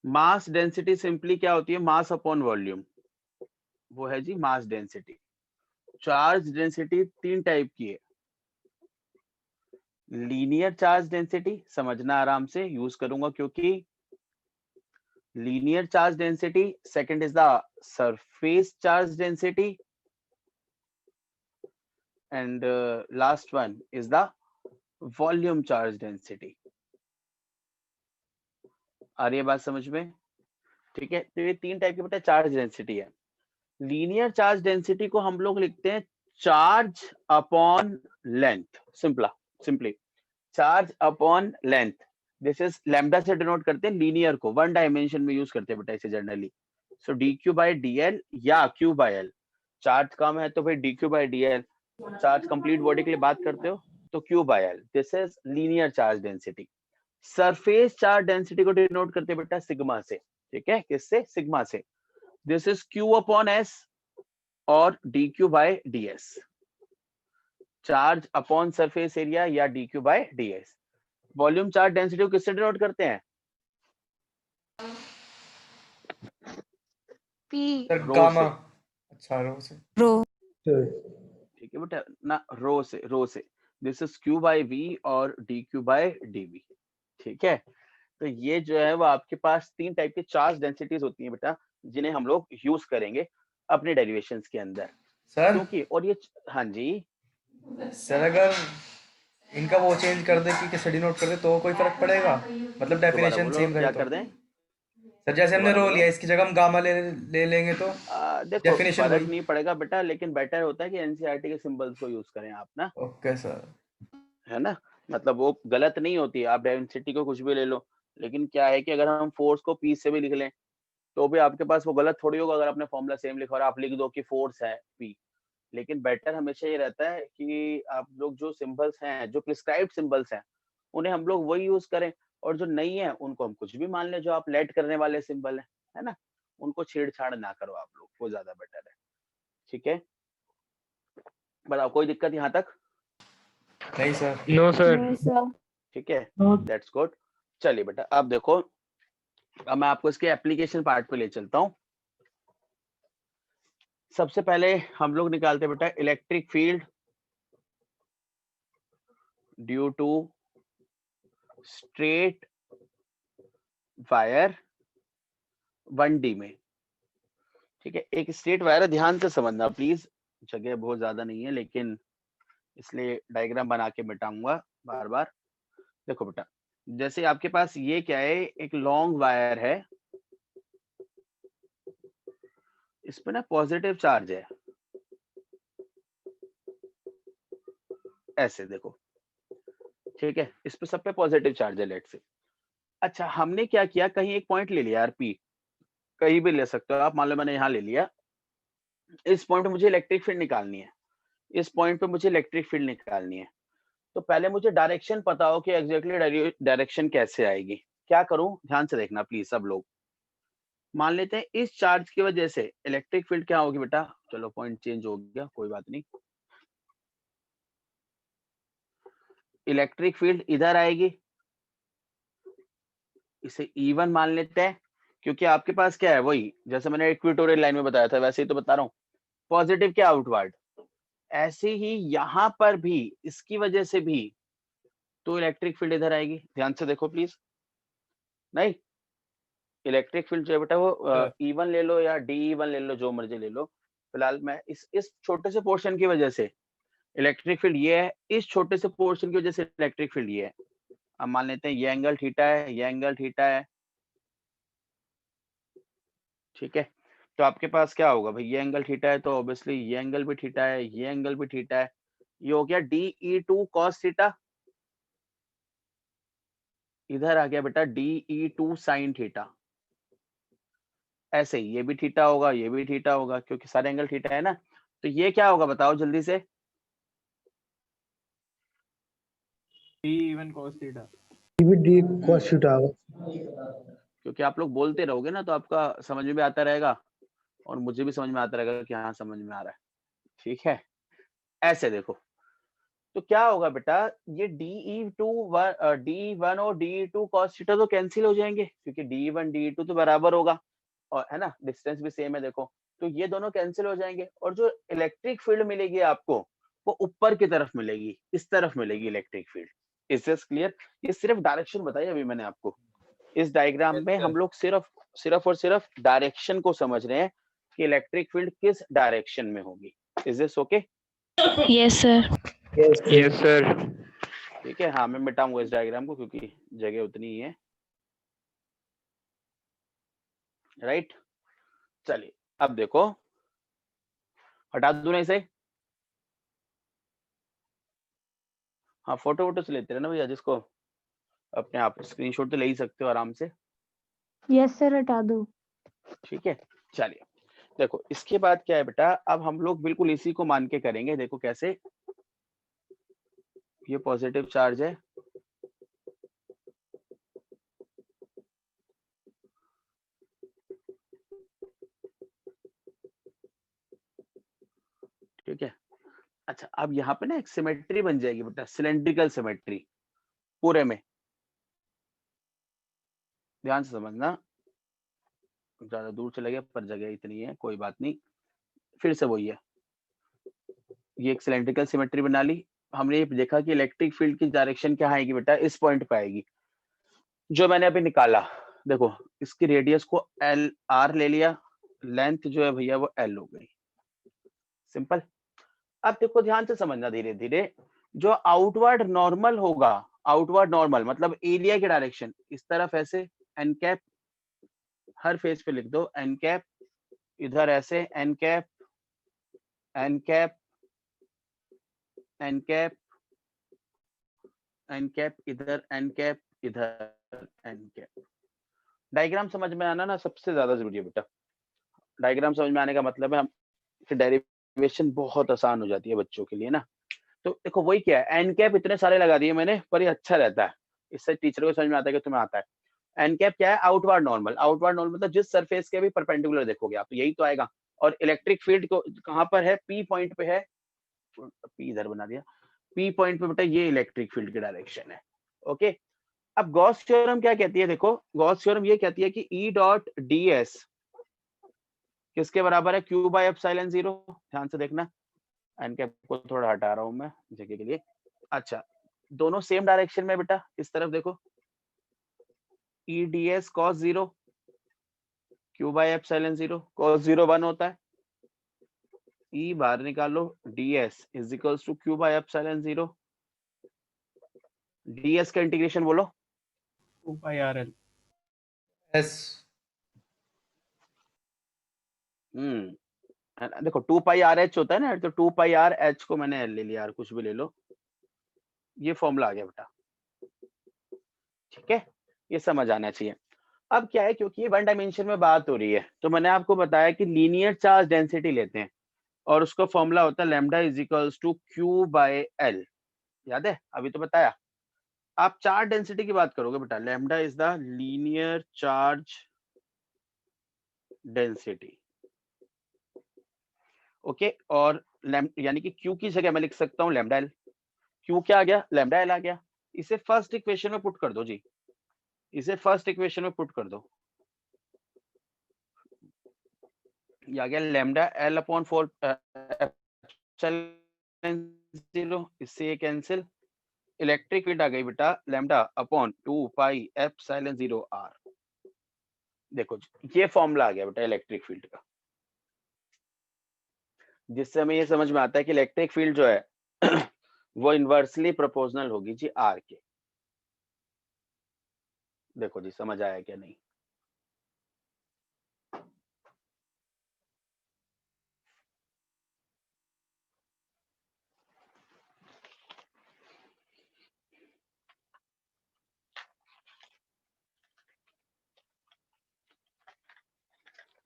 मास डेंसिटी सिंपली क्या होती है, मास अपॉन वॉल्यूम, वो है जी mass density. Charge density 3 type की है। लीनियर चार्ज डेंसिटी, समझना आराम से, यूज करूंगा क्योंकि linear charge density, second is the surface charge density, and last one is the volume charge density. आ रही है बात समझ में? ठीक है, तो ये 3 टाइप की बेटा चार्ज डेंसिटी है। लीनियर चार्ज डेंसिटी को हम लोग लिखते हैं charge upon length, simply charge upon length. This is lambda से डिनोट करते हैं लीनियर को, 1 डायमेंशन में यूज करते हैं बेटा इसे generally. So dq by dl या q बाय l, चार्ज कम है तो फिर dq by dl, charge complete body के लिए बात करते हो तो q by l। This is linear charge density. Surface charge density को डिनोट करते हैं बेटा सिग्मा से। ठीक है, किससे? सिग्मा से। This is q upon s और dq by ds, charge upon surface area या dq by ds। Volume charge density को किससे डिनोट करते हैं? Sir rho gamma. से। अच्छा रो से। Sir. ठीक है बेटा ना, रो से। This is q by v और dq बाय dv। ठीक है, तो ये जो है वो आपके पास 3 टाइप की चार्ज डेंसिटीज होती हैं बेटा, जिन्हें हम लोग यूज करेंगे अपने डेरिवेशंस के अंदर। सर क्योंकि और ये हाँ जी, सर अगर इनका वो चेंज कर दे कि कैसे डिनोट कर दे तो कोई फर्क पड़ेगा, मतलब दोबारा डेफिनेशन बोलो सेम रहे क्या तो। कर दें? सर जैसे हमने दोबारा रो बोलो। लिया, इसकी जगह हम गामा ले लेंगे तो देखो डेफिनेशन फर्क वही। नहीं पड़ेगा बेटा, लेकिन बेटर होता है कि एनसीईआरटी के सिंबल्स को यूज करें आप ना, ओके सर। है ना। मतलब वो गलत नहीं होती है, आप डेंसिटी को कुछ भी ले लो, लेकिन क्या है कि अगर हम फोर्स को पी से भी लिख लें तो भी आपके पास वो गलत थोड़ी होगा अगर आपने फॉर्मूला सेम लिखा और आप लिख दो कि फोर्स है पी। लेकिन बेटर हमेशा ये रहता है कि आप लोग जो सिंबल्स हैं, जो प्रिस्क्राइब्ड सिंबल्स हैं, उन्हें हम लोग वही यूज करें, और जो नहीं है उनको हम कुछ भी मान लें, जो आप लेट करने वाले सिंबल है ना, उनको छेड़छाड़ ना करो आप लोग, वो ज्यादा बेटर है। ठीक है, बताओ कोई दिक्कत यहाँ तक? नहीं सर। No, sir. ठीक है, दैट्स गुड। चलिए बेटा अब देखो, अब मैं आपको इसके एप्लीकेशन पार्ट पे ले चलता हूँ। सबसे पहले हम लोग निकालते हैं बेटा electric field due to straight wire 1D में। ठीक है, एक स्ट्रेट वायर है, ध्यान से समझना प्लीज, जगह बहुत ज्यादा नहीं है लेकिन इसलिए डायग्राम बना के मिटाऊंगा बार बार। देखो बेटा, जैसे आपके पास ये क्या है, एक लॉन्ग वायर है, इस पे ना पॉजिटिव चार्ज है, ऐसे देखो। ठीक है, इस पे सब पे पॉजिटिव चार्ज है, लेट से। अच्छा, हमने क्या किया, कहीं एक पॉइंट ले लिया यार पी, कहीं भी ले सकते हो आप, मान लो मैंने यहाँ ले लिया। इस पॉइंट पे मुझे इलेक्ट्रिक फील्ड निकालनी है, इस पॉइंट पे मुझे इलेक्ट्रिक फील्ड निकालनी है। तो पहले मुझे डायरेक्शन पता हो कि एग्जैक्टली डायरेक्शन कैसे आएगी। क्या करूं, ध्यान से देखना प्लीज सब लोग। मान लेते हैं इस चार्ज की वजह से इलेक्ट्रिक फील्ड क्या होगी बेटा, चलो पॉइंट चेंज हो गया, कोई बात नहीं। इलेक्ट्रिक फील्ड इधर आएगी, इसे E1 मान लेते हैं, क्योंकि आपके पास क्या है, वही जैसे मैंने इक्वेटोरियल लाइन में बताया था वैसे ही तो बता रहा हूँ, पॉजिटिव क्या आउटवर्ड। ऐसे ही यहाँ पर भी इसकी वजह से भी तो इलेक्ट्रिक फील्ड इधर आएगी, ध्यान से देखो प्लीज। नहीं, इलेक्ट्रिक फील्ड जो है बेटा वो E1 ले लो या DE1 ले लो, जो मर्जी ले लो। फिलहाल मैं इस छोटे से पोर्शन की वजह से इलेक्ट्रिक फील्ड ये है, इस छोटे से पोर्शन की वजह से इलेक्ट्रिक फील्ड ये है। अब मान लेते हैं ये एंगल थीटा है, ये एंगल थीटा है। ठीक है, तो आपके पास क्या होगा भाई, ये एंगल थीटा है तो ऑब्वियसली ये एंगल भी थीटा है, ये एंगल भी थीटा है। ये हो गया DE2 cos थीटा, इधर आ गया बेटा DE2 साइन थीटा। ऐसे ही ये भी थीटा होगा, ये भी थीटा होगा, क्योंकि सारे एंगल थीटा है ना। तो ये क्या होगा बताओ जल्दी से। डी cos theta होगा। क्योंकि आप लोग बोलते रहोगे ना तो आपका समझ में भी आता रहेगा और मुझे भी समझ में आता रहेगा कि हाँ समझ में आ रहा है। ठीक है, ऐसे देखो। तो क्या होगा बेटा, ये DE1 और DE2 cos थीटा तो कैंसिल हो जाएंगे, क्योंकि DE1 DE2 तो बराबर होगा और है ना, डिस्टेंस भी सेम है देखो। तो ये दोनों कैंसिल हो जाएंगे और जो इलेक्ट्रिक फील्ड मिलेगी आपको वो ऊपर की तरफ मिलेगी, इस तरफ मिलेगी electric field. Is this clear? ये सिर्फ डायरेक्शन बताई अभी मैंने आपको। इस डायग्राम में हम लोग सिर्फ और सिर्फ डायरेक्शन को समझ रहे हैं कि इलेक्ट्रिक फील्ड किस डायरेक्शन में होगी। Is this okay? Yes, sir. Yes, sir. ठीक है, हाँ मैं मिटाऊंगा इस डायग्राम को क्योंकि जगह उतनी ही है। राइट, चलिए अब देखो, हटा दूं ना इसे? हाँ फोटो वोटो से लेते रहना भैया, जिसको अपने आप स्क्रीनशॉट तो ले ही सकते हो आराम से। यस सर, हटा दो। ठीक है, चलिए देखो इसके बाद क्या है बेटा, अब हम लोग बिल्कुल इसी को मान के करेंगे। देखो कैसे, ये पॉजिटिव चार्ज है, ठीक है। अच्छा अब यहाँ पे ना एक सिमेट्री बन जाएगी बेटा, सिलेंड्रिकल सिमेट्री पूरे में। ध्यान से समझना, ज्यादा दूर चले गए पर जगह इतनी है, कोई बात नहीं। फिर से वही है, ये एक सिलेंड्रिकल सिमेट्री बना ली। हमने ये देखा कि इलेक्ट्रिक फील्ड की डायरेक्शन क्या आएगी बेटा, इस पॉइंट पे आएगी जो मैंने अभी निकाला। देखो इसकी रेडियस को LR ले लिया, लेंथ जो है भैया वो L हो गई। सिंपल। अब देखो ध्यान से समझना धीरे धीरे, जो आउटवर्ड नॉर्मल होगा, आउटवर्ड नॉर्मल मतलब एरिया की डायरेक्शन इस तरफ ऐसे एन कैप, हर फेज पे लिख दो एन कैप, इधर ऐसे N cap, N cap, N cap, N cap, इधर एन कैप, इधर एन कैप। डायग्राम समझ में आना ना सबसे ज्यादा जरूरी है बेटा। डायग्राम समझ में आने का मतलब है हम डेरिवेशन बहुत आसान हो जाती है बच्चों के लिए ना। तो देखो वही क्या है, एन कैप इतने सारे लगा दिए मैंने, पर ये अच्छा रहता है, इससे टीचर को समझ में आता है कि तुम्हें आता है। एन कैप क्या है, आउटवर्ड नॉर्मल। आउटवर्ड नॉर्मल मतलब जिस सरफेस के भी परपेंडिकुलर देखोगे आप तो यही तो आएगा। और इलेक्ट्रिक फील्ड को कहाँ पर है, पी पॉइंट पे है, पी इधर बना दिया, पी पॉइंट पे बेटा ये इलेक्ट्रिक फील्ड की डायरेक्शन है। ओके, अब गॉस थ्योरम क्या कहती है, देखो गॉस थ्योरम ये कहती है कि ई डॉट डी एस किसके बराबर है, क्यू बाय एप्सिलॉन जीरो। ध्यान से देखना, एन कैप को थोड़ा हटा रहा हूं मैं जगह के लिए। अच्छा, दोनों सेम डायरेक्शन में बेटा, इस तरफ देखो, E D S cos zero, Q by epsilon zero, cos zero 1 होता है, ई बाहर निकालो, D S is equals to Q by epsilon zero. D S का इंटीग्रेशन बोलो, एस है ना? देखो 2 पाई आर एच होता है ना, तो 2 पाई आर एच को मैंने एल ले लिया, यार कुछ भी ले लो, ये फॉर्मूला आ गया बेटा। ठीक है, ये समझ आना चाहिए। अब क्या है, क्योंकि ये 1 डायमेंशन में बात हो रही है तो मैंने आपको बताया कि लीनियर चार्ज डेंसिटी लेते हैं और उसका फॉर्मूला होता है lambda is equals to Q by L. याद है, अभी तो बताया। आप चार्ज डेंसिटी की बात करोगे बेटा, lambda is the linear charge density. Okay, और यानी कि क्यू की जगह मैं लिख सकता हूँ लैम्डा एल। क्यू क्या आ गया, लैम्डा एल आ गया। इसे फर्स्ट इक्वेशन में पुट कर दो जी, इसे फर्स्ट इक्वेशन में पुट कर दो। ये आ गया लैम्डा एल अपॉन 4 जीरो, इससे ये कैंसिल। इलेक्ट्रिक फील्ड आ गई बेटा lambda upon 2 pi epsilon zero R. देखो जी, ये फॉर्मूला आ गया बेटा इलेक्ट्रिक फील्ड का, जिससे हमें ये समझ में आता है कि इलेक्ट्रिक फील्ड जो है वो इनवर्सली प्रोपोर्शनल होगी जी आर के। देखो जी समझ आया क्या नहीं?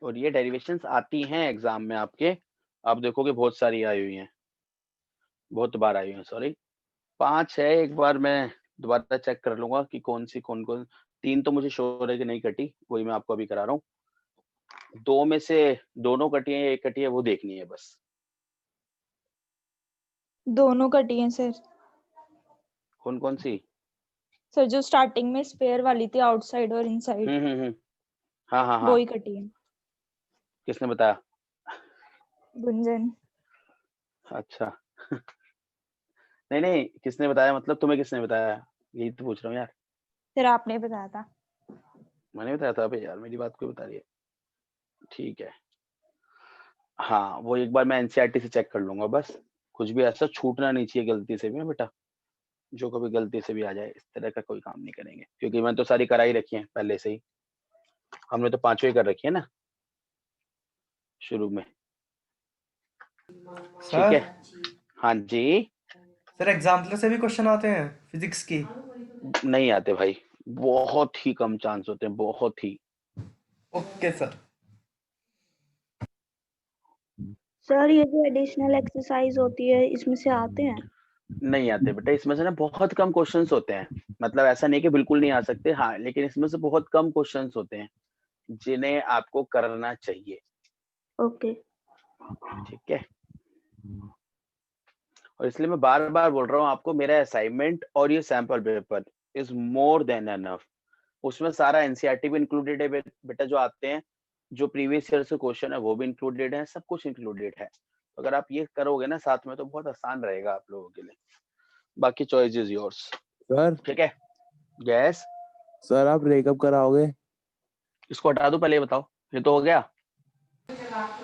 और ये डेरिवेशंस आती हैं एग्जाम में आपके, आप देखोगे बहुत सारी आई हुई हैं, बहुत बार आई हुई हैं, सॉरी 5 है। एक बार मैं दोबारा चेक कर लूंगा कि कौन सी कौन कौन, 3 तो मुझे श्योर है कि नहीं कटी, वही मैं आपको अभी करा रहा हूँ। 2 में से दोनों कटी है या एक कटी है वो देखनी है बस। दोनों कटी हैं सर। कौन कौन सी? सर जो स्टार्टिंग में स्पेयर वाली थी आउटसाइड और इनसाइड, हम्म। हाँ हाँ वो हाँ, ही कटी है। किसने बताया? गुंजन। अच्छा नहीं नहीं, किसने बताया मतलब, तुम्हें किसने बताया, यही तो पूछ रहा हूँ यार। सर आपने बताया था। मैंने बताया था? अबे यार मेरी बात क्यों बता रही है। ठीक है, हाँ वो एक बार मैं एनसीईआरटी से चेक कर लूंगा बस। कुछ भी ऐसा छूटना नहीं चाहिए गलती से भी ना बेटा, जो कभी गलती से भी आ जाए इस तरह का कोई काम नहीं करेंगे, क्योंकि मैंने तो सारी करा ही रखी है पहले से ही, हमने तो 5 ही कर रखी है ना शुरू में। ठीक है, सर हाँ जी। सर एग्जाम्पलर से भी क्वेश्चन आते हैं फिजिक्स की? नहीं आते भाई, बहुत ही कम चांस होते हैं, बहुत ही। Okay sir. सर ये जो एडिशनल एक्सरसाइज होती है इसमें से आते हैं? नहीं आते बेटा, इसमें से ना बहुत कम क्वेश्चंस होते हैं, मतलब ऐसा नहीं कि बिल्कुल नहीं आ सकते, हाँ लेकिन इसमें से बहुत कम क्वेश्चंस होते हैं जिन्हें आपको करना चाहिए। ओके। ठीक है, और इसलिए मैं बार बार बोल रहा हूँ आपको, मेरा असाइनमेंट और ये sample paper is more than enough. उसमें सारा एनसीईआरटी भी इंक्लूडेड है बेटा, जो आते हैं, जो प्रीवियस ईयर से क्वेश्चन है वो भी इंक्लूडेड है, सब कुछ इंक्लूडेड है। तो अगर आप ये करोगे ना साथ में तो बहुत आसान रहेगा आप लोगों के लिए, बाकी चॉइस इज योर्स। सर ठीक है, यस। सर आप ब्रेकअप कराओगे? इसको हटा दो, पहले ये बताओ, ये तो हो गया।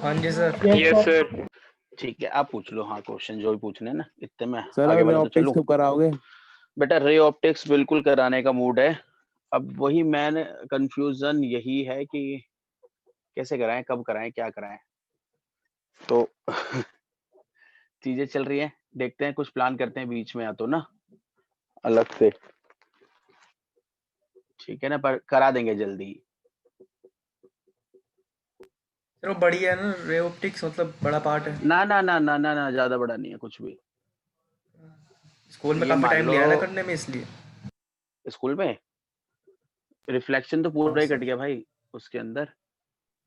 हाँ जी सर। Yes, sir. ठीक है, आप पूछ लो, हाँ क्वेश्चन जो भी पूछने हैं ना, इतने में सर आगे आप बढ़े तो ऑप्टिक्स चलूं। कब कराओगे? बेटा रे ऑप्टिक्स बिल्कुल कराने का मूड है। अब वही मैंने कंफ्यूजन यही है कि कैसे कराएं, कब कराएं, क्या कराएं, तो चीजें चल रही हैं, देखते हैं कुछ प्लान करते हैं बीच में या तो ना अलग से। ठीक है ना, पर करा देंगे जल्दी। चलो बढ़िया है ना, रे ऑप्टिक्स मतलब बड़ा पार्ट है। ना ना ना ना ना ना, ज्यादा बड़ा नहीं है कुछ भी। स्कूल में ये काफी मान टाइम लो लिया है ना करने में, इसलिए। स्कूल में रिफ्लेक्शन तो पूरा ही कट गया भाई उसके अंदर।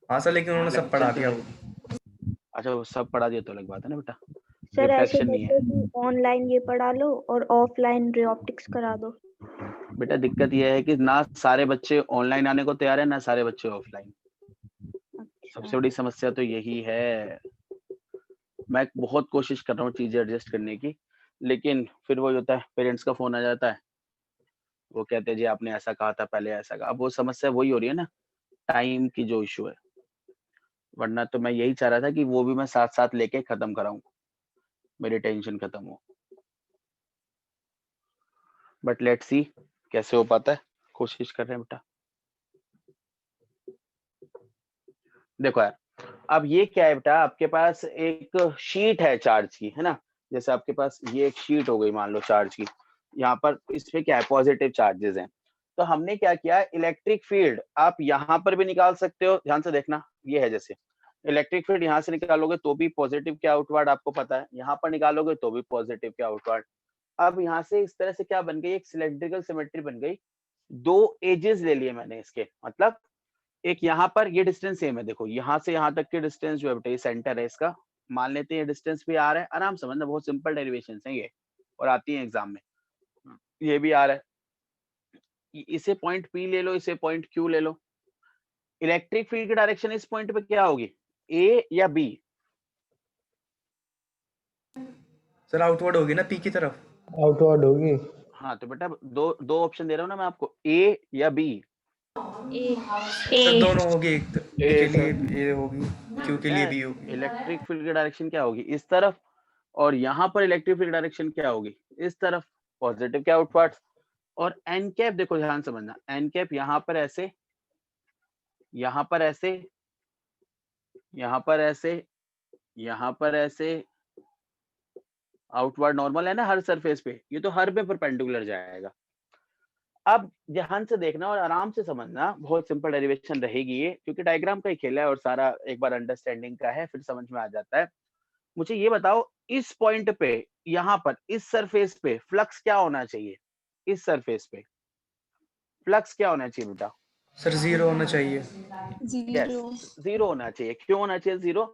हाँ सर, लेकिन उन्होंने सब पढ़ा रिफ्लेक्शन दिया तो वो। अच्छा वो सब पढ़ा दिया तो अलग बात है ना बेटा, सर ऐसे रिफ्लेक्शन नहीं है। करते कि ऑनलाइन ये पढ़ा लो और ऑफलाइन रे ऑप्टिक्स करा दो। बेटा दिक्कत यह है कि ना सारे बच्चे ऑनलाइन आने को तैयार है, ना सारे बच्चे ऑफलाइन। सबसे अच्छा। बड़ी समस्या तो यही है। मैं बहुत कोशिश कर रहा हूँ चीजें एडजस्ट करने की, लेकिन फिर वही होता है, पेरेंट्स का फोन आ जाता है, वो कहते हैं जी आपने ऐसा कहा था पहले, ऐसा कहा। अब वो समस्या वही हो रही है ना, टाइम की जो इशू है, वरना तो मैं यही चाह रहा था कि वो भी मैं साथ साथ लेके खत्म कराऊं, मेरी टेंशन खत्म हो। बट लेट्स सी कैसे हो पाता है, कोशिश कर रहे हैं बेटा। देखो यार, अब ये क्या है बेटा, आपके पास एक शीट है चार्ज की, है ना, जैसे आपके पास ये एक शीट हो गई मान लो चार्ज की, यहाँ पर इसमें क्या है, पॉजिटिव चार्जेस हैं। तो हमने क्या किया, इलेक्ट्रिक फील्ड आप यहाँ पर भी निकाल सकते हो, ध्यान से देखना, ये है जैसे इलेक्ट्रिक फील्ड यहाँ से निकालोगे तो भी पॉजिटिव के आउटवर्ड आपको पता है, यहाँ पर निकालोगे तो भी पॉजिटिव के आउटवर्ड। अब यहाँ से इस तरह से क्या बन गई, एक सिलेंड्रिकल सिमेट्री बन गई। 2 एजेस ले लिए मैंने इसके, मतलब एक यहाँ पर ये डिस्टेंस सेम है, देखो यहाँ से यहाँ तक के डिस्टेंस जो है बेटा, ये सेंटर है इसका, मान लेते हैं ये डिस्टेंस भी आ रहा है, आराम समझना, बहुत सिंपल डेरिवेशंस हैं ये और आती है एग्जाम में। ये भी आ रहा है, इसे पॉइंट P ले लो, इसे पॉइंट Q ले लो। इलेक्ट्रिक फील्ड की डायरेक्शन इस पॉइंट पे क्या होगी, A या B? सर आउटवर्ड होगी ना, पी की तरफ। आउटवर्ड होगी। हाँ तो बेटा दो ऑप्शन दे रहा हूँ ना मैं आपको, A या B। सर दोनों होगी, एक पी के लिए ए होगी, क्यू के लिए बी होगी। इलेक्ट्रिक फील्ड की डायरेक्शन क्या होगी, इस तरफ, और यहाँ पर इलेक्ट्रिक फील्ड डायरेक्शन क्या होगी, इस तरफ, पॉजिटिव के आउटवर्ड। और एन कैप देखो ध्यान समझना, एन कैप यहाँ पर ऐसे, यहाँ पर ऐसे, यहाँ पर ऐसे, यहाँ पर ऐसे, आउटवर्ड नॉर्मल है ना हर सरफेस पे, ये तो हर पे परपेंडिकुलर जाएगा। अब ध्यान से देखना और आराम से समझना, बहुत सिंपल डेरिवेशन रहेगी ये, क्योंकि डायग्राम का ही खेल है और सारा एक बार अंडरस्टैंडिंग का है, फिर समझ में आ जाता है। मुझे ये बताओ, इस पॉइंट पे, यहाँ पर इस सरफेस पे फ्लक्स क्या होना चाहिए? इस सरफेस पे फ्लक्स क्या होना चाहिए बेटा? सर 0 होना चाहिए। यस, 0 होना चाहिए। क्यों होना चाहिए 0?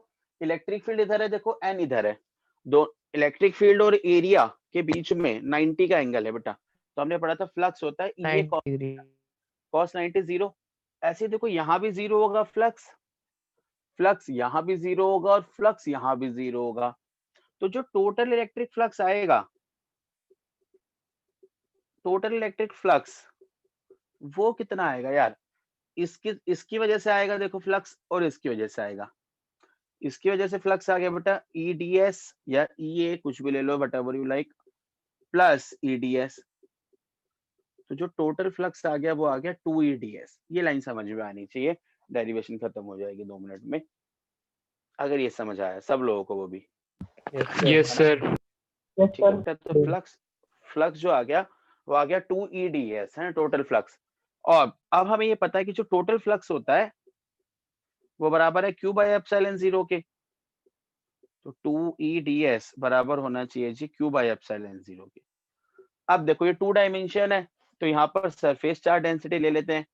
इलेक्ट्रिक फील्ड इधर है, देखो एन इधर है, दो इलेक्ट्रिक फील्ड और एरिया के बीच में 90 का एंगल है बेटा। तो हमने पढ़ा था फ्लक्स होता है ये 90 डिग्री। cos 90 0। ऐसे ही देखो यहाँ भी 0 होगा फ्लक्स, फ्लक्स यहाँ भी 0 होगा और फ्लक्स यहाँ भी 0 होगा। तो जो टोटल इलेक्ट्रिक फ्लक्स आएगा, टोटल इलेक्ट्रिक फ्लक्स वो कितना आएगा यार? इसकी वजह से आएगा देखो फ्लक्स, और इसकी वजह से आएगा। इसकी वजह से फ्लक्स आ गया बेटा EDS या EA, कुछ भी ले लो, whatever you like, plus EDS। तो जो टोटल फ्लक्स आ गया वो आ गया 2EDS। ये लाइन समझ में आनी चाहिए, डेरिवेशन खत्म हो जाएगी 2 मिनट में, अगर ये समझ आया सब लोगों को वो भी। Yes, sir. ठीक है बेटा, तो फ्लक्स जो आ गया वो आ गया 2EDS है टोटल फ्लक्स। और अब हमें ये पता है कि जो टोटल फ्लक्स होता है वो बराबर है Q बाय एप्सिलॉन 0 के। तो 2EDS बराबर होना चाहिए जी Q बाय एप्सिलॉन 0 के। अब देखो ये 2 डायमेंशन है, तो यहाँ पर सरफेस चार्ज डेंसिटी ले लेते हैं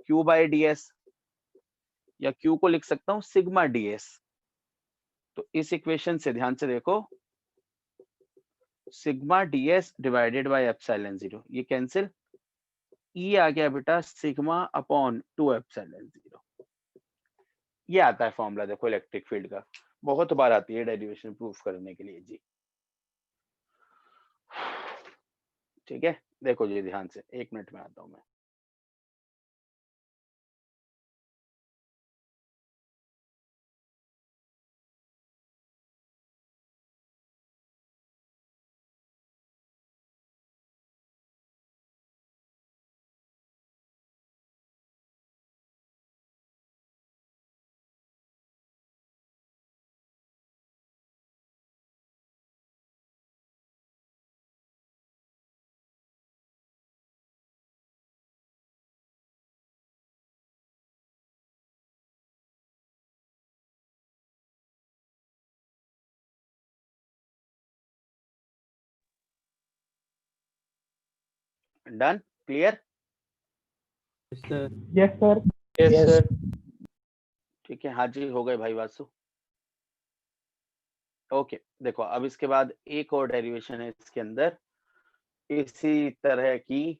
Q बाय DS, या Q को लिख सकता हूँ सिग्मा DS। तो इस इक्वेशन से ध्यान से देखो, sigma DS divided by epsilon 0, ये कैंसिल, E आ गया बेटा सिग्मा अपॉन 2 एप्सिलॉन 0। ये आता है फॉर्मूला देखो इलेक्ट्रिक फील्ड का, बहुत बार आती है डेरिवेशन प्रूफ करने के लिए जी। ठीक है, देखो जी ध्यान से, 1 मिनट में आता हूं मैं। Done, clear? Yes, sir. Yes, sir. ठीक है, हाँ जी, हो गए भाई वासु। ओके, देखो अब इसके बाद एक और डेरिवेशन है इसके अंदर इसी तरह की,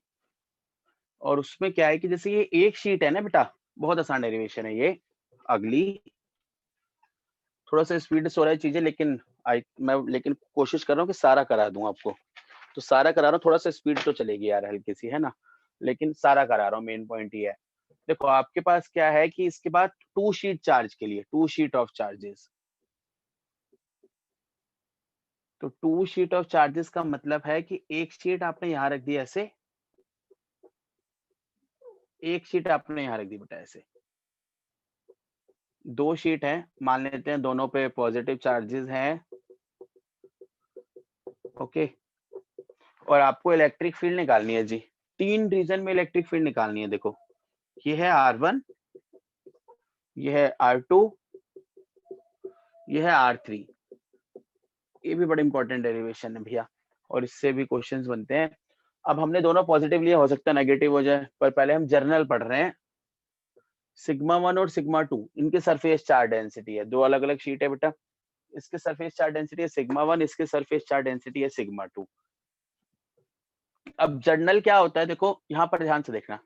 और उसमें क्या है कि जैसे ये एक शीट है ना बेटा, बहुत आसान डेरिवेशन है ये। अगली थोड़ा सा स्पीड से हो रहा है चीजें, लेकिन लेकिन कोशिश कर रहा हूँ कि सारा करा दूं आपको। तो सारा करा रहा हूँ, थोड़ा सा स्पीड तो चलेगी यार हल्की सी, है ना, लेकिन सारा करा रहा हूँ, मेन पॉइंट ये है। देखो आपके पास क्या है कि इसके बाद 2 शीट चार्ज के लिए 2 शीट ऑफ चार्जेस। तो 2 शीट ऑफ चार्जेस का मतलब है कि एक शीट आपने यहाँ रख दी ऐसे, एक शीट आपने यहाँ रख दी बेटा ऐसे। 2 शीट है, मान लेते हैं दोनों पे पॉजिटिव चार्जेस हैं, ओके। और आपको इलेक्ट्रिक फील्ड निकालनी है जी, 3 रीजन में इलेक्ट्रिक फील्ड निकालनी है। देखो ये है R1, ये है R2, ये है R3। ये भी बड़ा इंपॉर्टेंट डेरिवेशन है भैया, और इससे भी क्वेश्चंस बनते हैं। अब हमने दोनों पॉजिटिव लिए, हो सकता है नेगेटिव हो जाए, पर पहले हम जर्नल पढ़ रहे हैं। सिग्मा 1 और सिग्मा 2 इनके सरफेस चार्ज डेंसिटी है, 2 अलग अलग शीट है बेटा। इसके सरफेस चार्ज डेंसिटी है सिग्मा 1, इसके सरफेस चार्ज डेंसिटी है सिग्मा 2। अब जर्नल क्या होता है, देखो यहाँ पर ध्यान से देखना,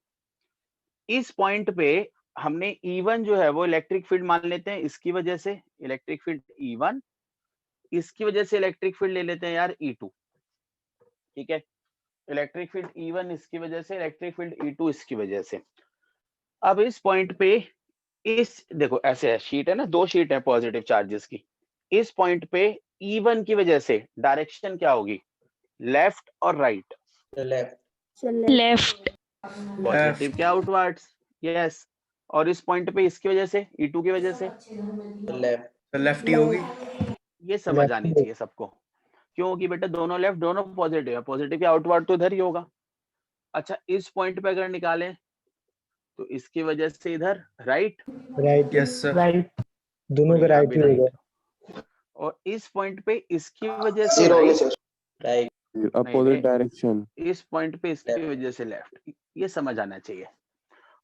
इस पॉइंट पे हमने E1 जो है वो इलेक्ट्रिक फील्ड मान लेते हैं, इसकी वजह से इलेक्ट्रिक फील्ड E1, इसकी वजह से इलेक्ट्रिक फील्ड ले लेते हैं यार E2। ठीक है, इलेक्ट्रिक फील्ड E1 इसकी वजह से, इलेक्ट्रिक फील्ड E2 इसकी वजह से। अब इस पॉइंट पे, इस देखो ऐसे है, शीट है ना, 2 शीट है पॉजिटिव चार्जेस की। इस पॉइंट पे E1 की वजह से डायरेक्शन क्या होगी, लेफ्ट और राइट? लेफ्ट। पॉजिटिव क्या आउटवर्ड्स, यस। और इस पॉइंट पे इसकी वजह से, E2 की वजह से, लेफ्ट ही होगी। ये समझ आनी चाहिए सबको, क्योंकि बेटा दोनों लेफ्ट दोनों पॉजिटिव है, पॉजिटिव का आउटवर्ड तो इधर ही होगा। अच्छा इस पॉइंट पे अगर निकालें तो इसकी वजह से इधर right, right, yes sir. Right, दोनों का और यहाँ राइट भी ही राइट, होगा। और इस पॉइंट पे इसकी वजह से राइट, अपोजिट डायरेक्शन। इस पॉइंट पे इसकी वजह से लेफ्ट। ये समझ आना चाहिए।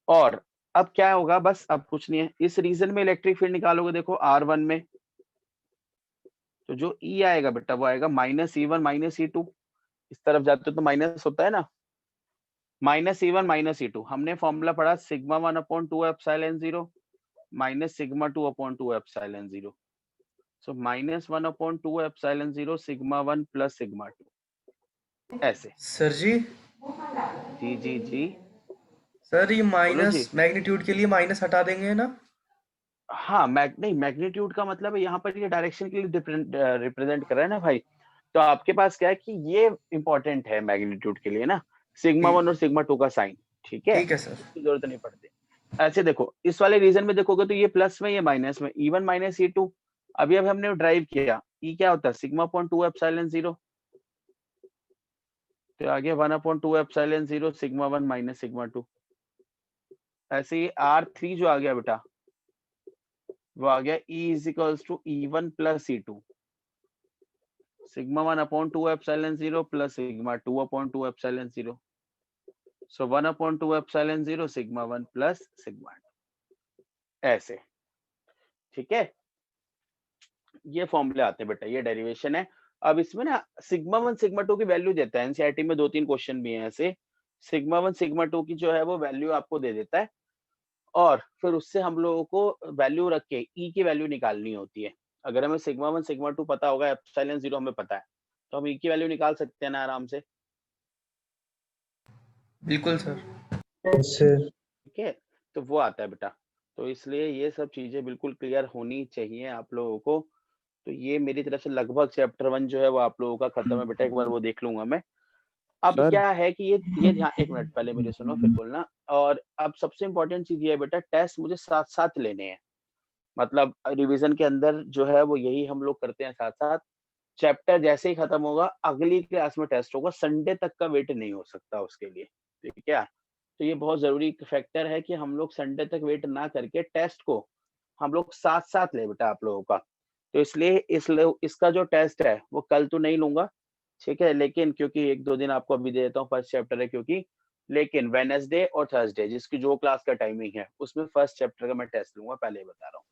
और अब क्या होगा, बस अब कुछ नहीं है, इस रीजन में इलेक्ट्रिक फील्ड निकालोगे, देखो R1 में तो जो E आएगा बेटा वो आएगा -E1 -E2। इस तरफ जाते तो माइनस होता है ना, -E1 -E2। हमने फॉर्मूला पढ़ा σ1/2ε0 -σ2/2ε0। सो -1/2ε0 σ1 + σ2 ऐसे। सर जी जी सर ये बोलो जी। माइनस मैग्नीट्यूड के लिए माइनस हटा देंगे ना? हाँ, नहीं मैग्नीट्यूड का मतलब है यहाँ पर ये डायरेक्शन के लिए रिप्रेजेंट कर रहा है ना भाई। तो आपके पास क्या है कि ये इंपॉर्टेंट है मैग्नीट्यूड के लिए ना, σ1 और σ2 का साइन। ठीक है, ठीक है सर। इसकी जरूरत नहीं पड़ती। ऐसे देखो इस वाले रीजन में देखोगे तो ये प्लस में, ये माइनस में, E1 - E2। अभी अब हमने ड्राइव किया, E क्या होता है σ/2ε0, तो आ गया 1/2ε0 σ1 - σ2। ऐसे ही R3 जो आ गया बेटा वो आ गया E = E1 + E2 σ1/2ε0 + σ2/2ε0। सो 1/2ε0 σ1 + σ2 ऐसे। ठीक है, ये फॉर्मूले आते हैं बेटा, ये डेरिवेशन है। अब इसमें ना σ1 σ2 की वैल्यू देता है, एनसीईआरटी में 2-3 क्वेश्चन भी हैं ऐसे। σ1 σ2 की जो है वो वैल्यू आपको दे देता है, और फिर उससे हम लोगों को वैल्यू रख के E की वैल्यू निकालनी होती है। अगर हमें σ1 σ2 पता होगा, ε0 हमें पता है, तो हम E की वैल्यू निकाल सकते हैं ना आराम से। बिल्कुल सर। सर ठीक है, तो वो आता है बेटा। तो इसलिए ये सब चीजें बिल्कुल क्लियर होनी चाहिए आप लोगों को। तो ये मेरी तरफ से लगभग चैप्टर 1 जो है वो आप लोगों का खत्म है बेटा, एक बार वो देख लूंगा मैं। अब सर क्या है कि ये ध्यान, एक मिनट पहले मेरी सुनो फिर बोलना। और अब सबसे इम्पोर्टेंट चीज ये है बेटा, टेस्ट मुझे साथ साथ लेने हैं। मतलब रिवीजन के अंदर जो है वो यही हम लोग करते हैं साथ साथ। चैप्टर जैसे ही खत्म होगा अगली क्लास में टेस्ट होगा, संडे तक का वेट नहीं हो सकता उसके लिए। ठीक है, तो ये बहुत जरूरी फैक्टर है कि हम लोग संडे तक वेट ना करके टेस्ट को हम लोग साथ साथ ले बेटा आप लोगों का। तो इसलिए इसका जो टेस्ट है वो कल तो नहीं लूंगा, ठीक है, लेकिन क्योंकि 1-2 दिन आपको अभी दे देता हूँ, फर्स्ट चैप्टर है क्योंकि, लेकिन वेडनेसडे और थर्सडे जिसकी जो क्लास का टाइमिंग है उसमें फर्स्ट चैप्टर का मैं टेस्ट लूंगा, पहले ही बता रहा हूँ।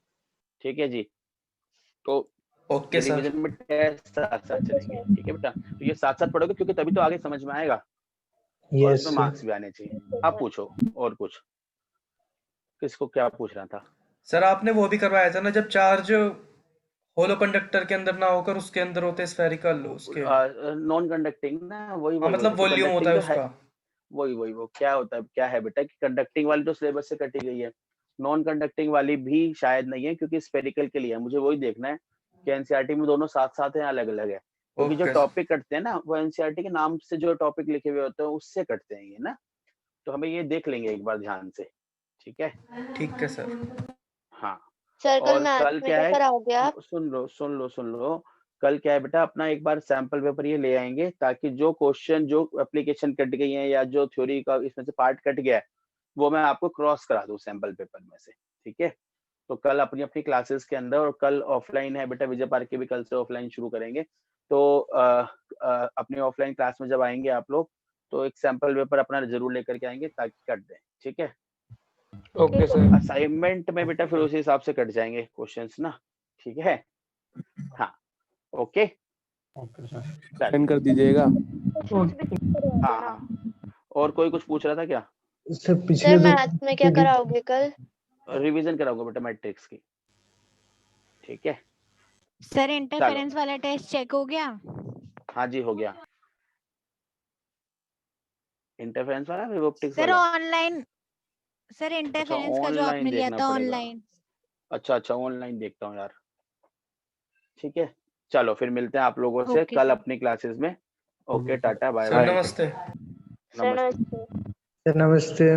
ठीक है जी, तो ओके सर। रिवीजन में टेस्ट साथ साथ चलेंगे। ठीक है बेटा, तो ये साथ साथ पढ़ोगे क्योंकि तभी तो आगे समझ में आएगा, और यस उसमें मार्क्स भी आने चाहिए। अब पूछो और कुछ, किसको क्या पूछना था? सर आपने वो भी करवाया था ना, जब चार्ज होलो कंडक्टर के अंदर ना होकर उसके अंदर होते स्फेरिकल उसके। नॉन कंडक्टिंग ना, वही हाँ वही मतलब वही तो वॉल्यूम होता कंडक्टिंग है तो है, उसका। वही वो क्या होता है, क्या है बेटा कि कंडक्टिंग वाली तो सिलेबस से कटी गई है, नॉन कंडक्टिंग वाली भी शायद नहीं है, क्योंकि स्पेरिकल के लिए है। मुझे वही देखना है कि एनसीईआरटी में दोनों साथ साथ हैं अलग अलग है, क्योंकि जो ओके टॉपिक कटते हैं ना वो एनसीईआरटी के नाम से जो टॉपिक लिखे हुए होते हैं उससे कटते हैं ये ना, तो हमें ये देख लेंगे एक बार ध्यान से। ठीक है, ठीक है सर। हाँ। सर कल और मैथ कल में क्या क्या है, कराओगे आप? सुन लो, कल क्या है बेटा, अपना एक बार सैंपल पेपर ये ले आएंगे, ताकि जो क्वेश्चन जो एप्लीकेशन कट गई है या जो थ्योरी का इसमें से पार्ट कट गया है वो मैं आपको क्रॉस करा दूं सैंपल पेपर में से। ठीक है, तो कल अपनी अपनी क्लासेस के अंदर, और कल ऑफलाइन है बेटा, विजय पार्क के भी कल से ऑफलाइन शुरू करेंगे, तो अपनी ऑफलाइन क्लास में जब आएंगे आप लोग तो एक सैंपल पेपर अपना जरूर लेकर के आएंगे ताकि कट दें। ठीक है, ओके सर। असाइनमेंट में बेटा फिर उसी हिसाब से कट जाएंगे क्वेश्चंस ना। ठीक है, हाँ, ओके, चलिए, सेंड कर दीजिएगा। हाँ हाँ। और कोई कुछ पूछ रहा था क्या? सर सर पिछले दो मैथ में क्या कराओगे कल? रिवीजन कराऊंगा बेटा मैट्रिक्स की। ठीक है, सर इंटरफेरेंस वाला टेस्ट चेक हो गया? हाँ जी हो गया। इंटरफेरेंस वाला, विवोप्टिक्स सर वाला? ऑनलाइन, सर इंटरफेरेंस का जो ऑनलाइन आपने लिया देखना था पड़ेगा। ऑनलाइन। अच्छा ऑनलाइन देखता हूँ यार। ठीक है, चलो फिर मिलते हैं आप लोगों से ओके कल सर। अपनी क्लासेस में। Okay, tata bye sir bye. नमस्ते। सर नमस्ते। नमस्ते। सर नमस्ते।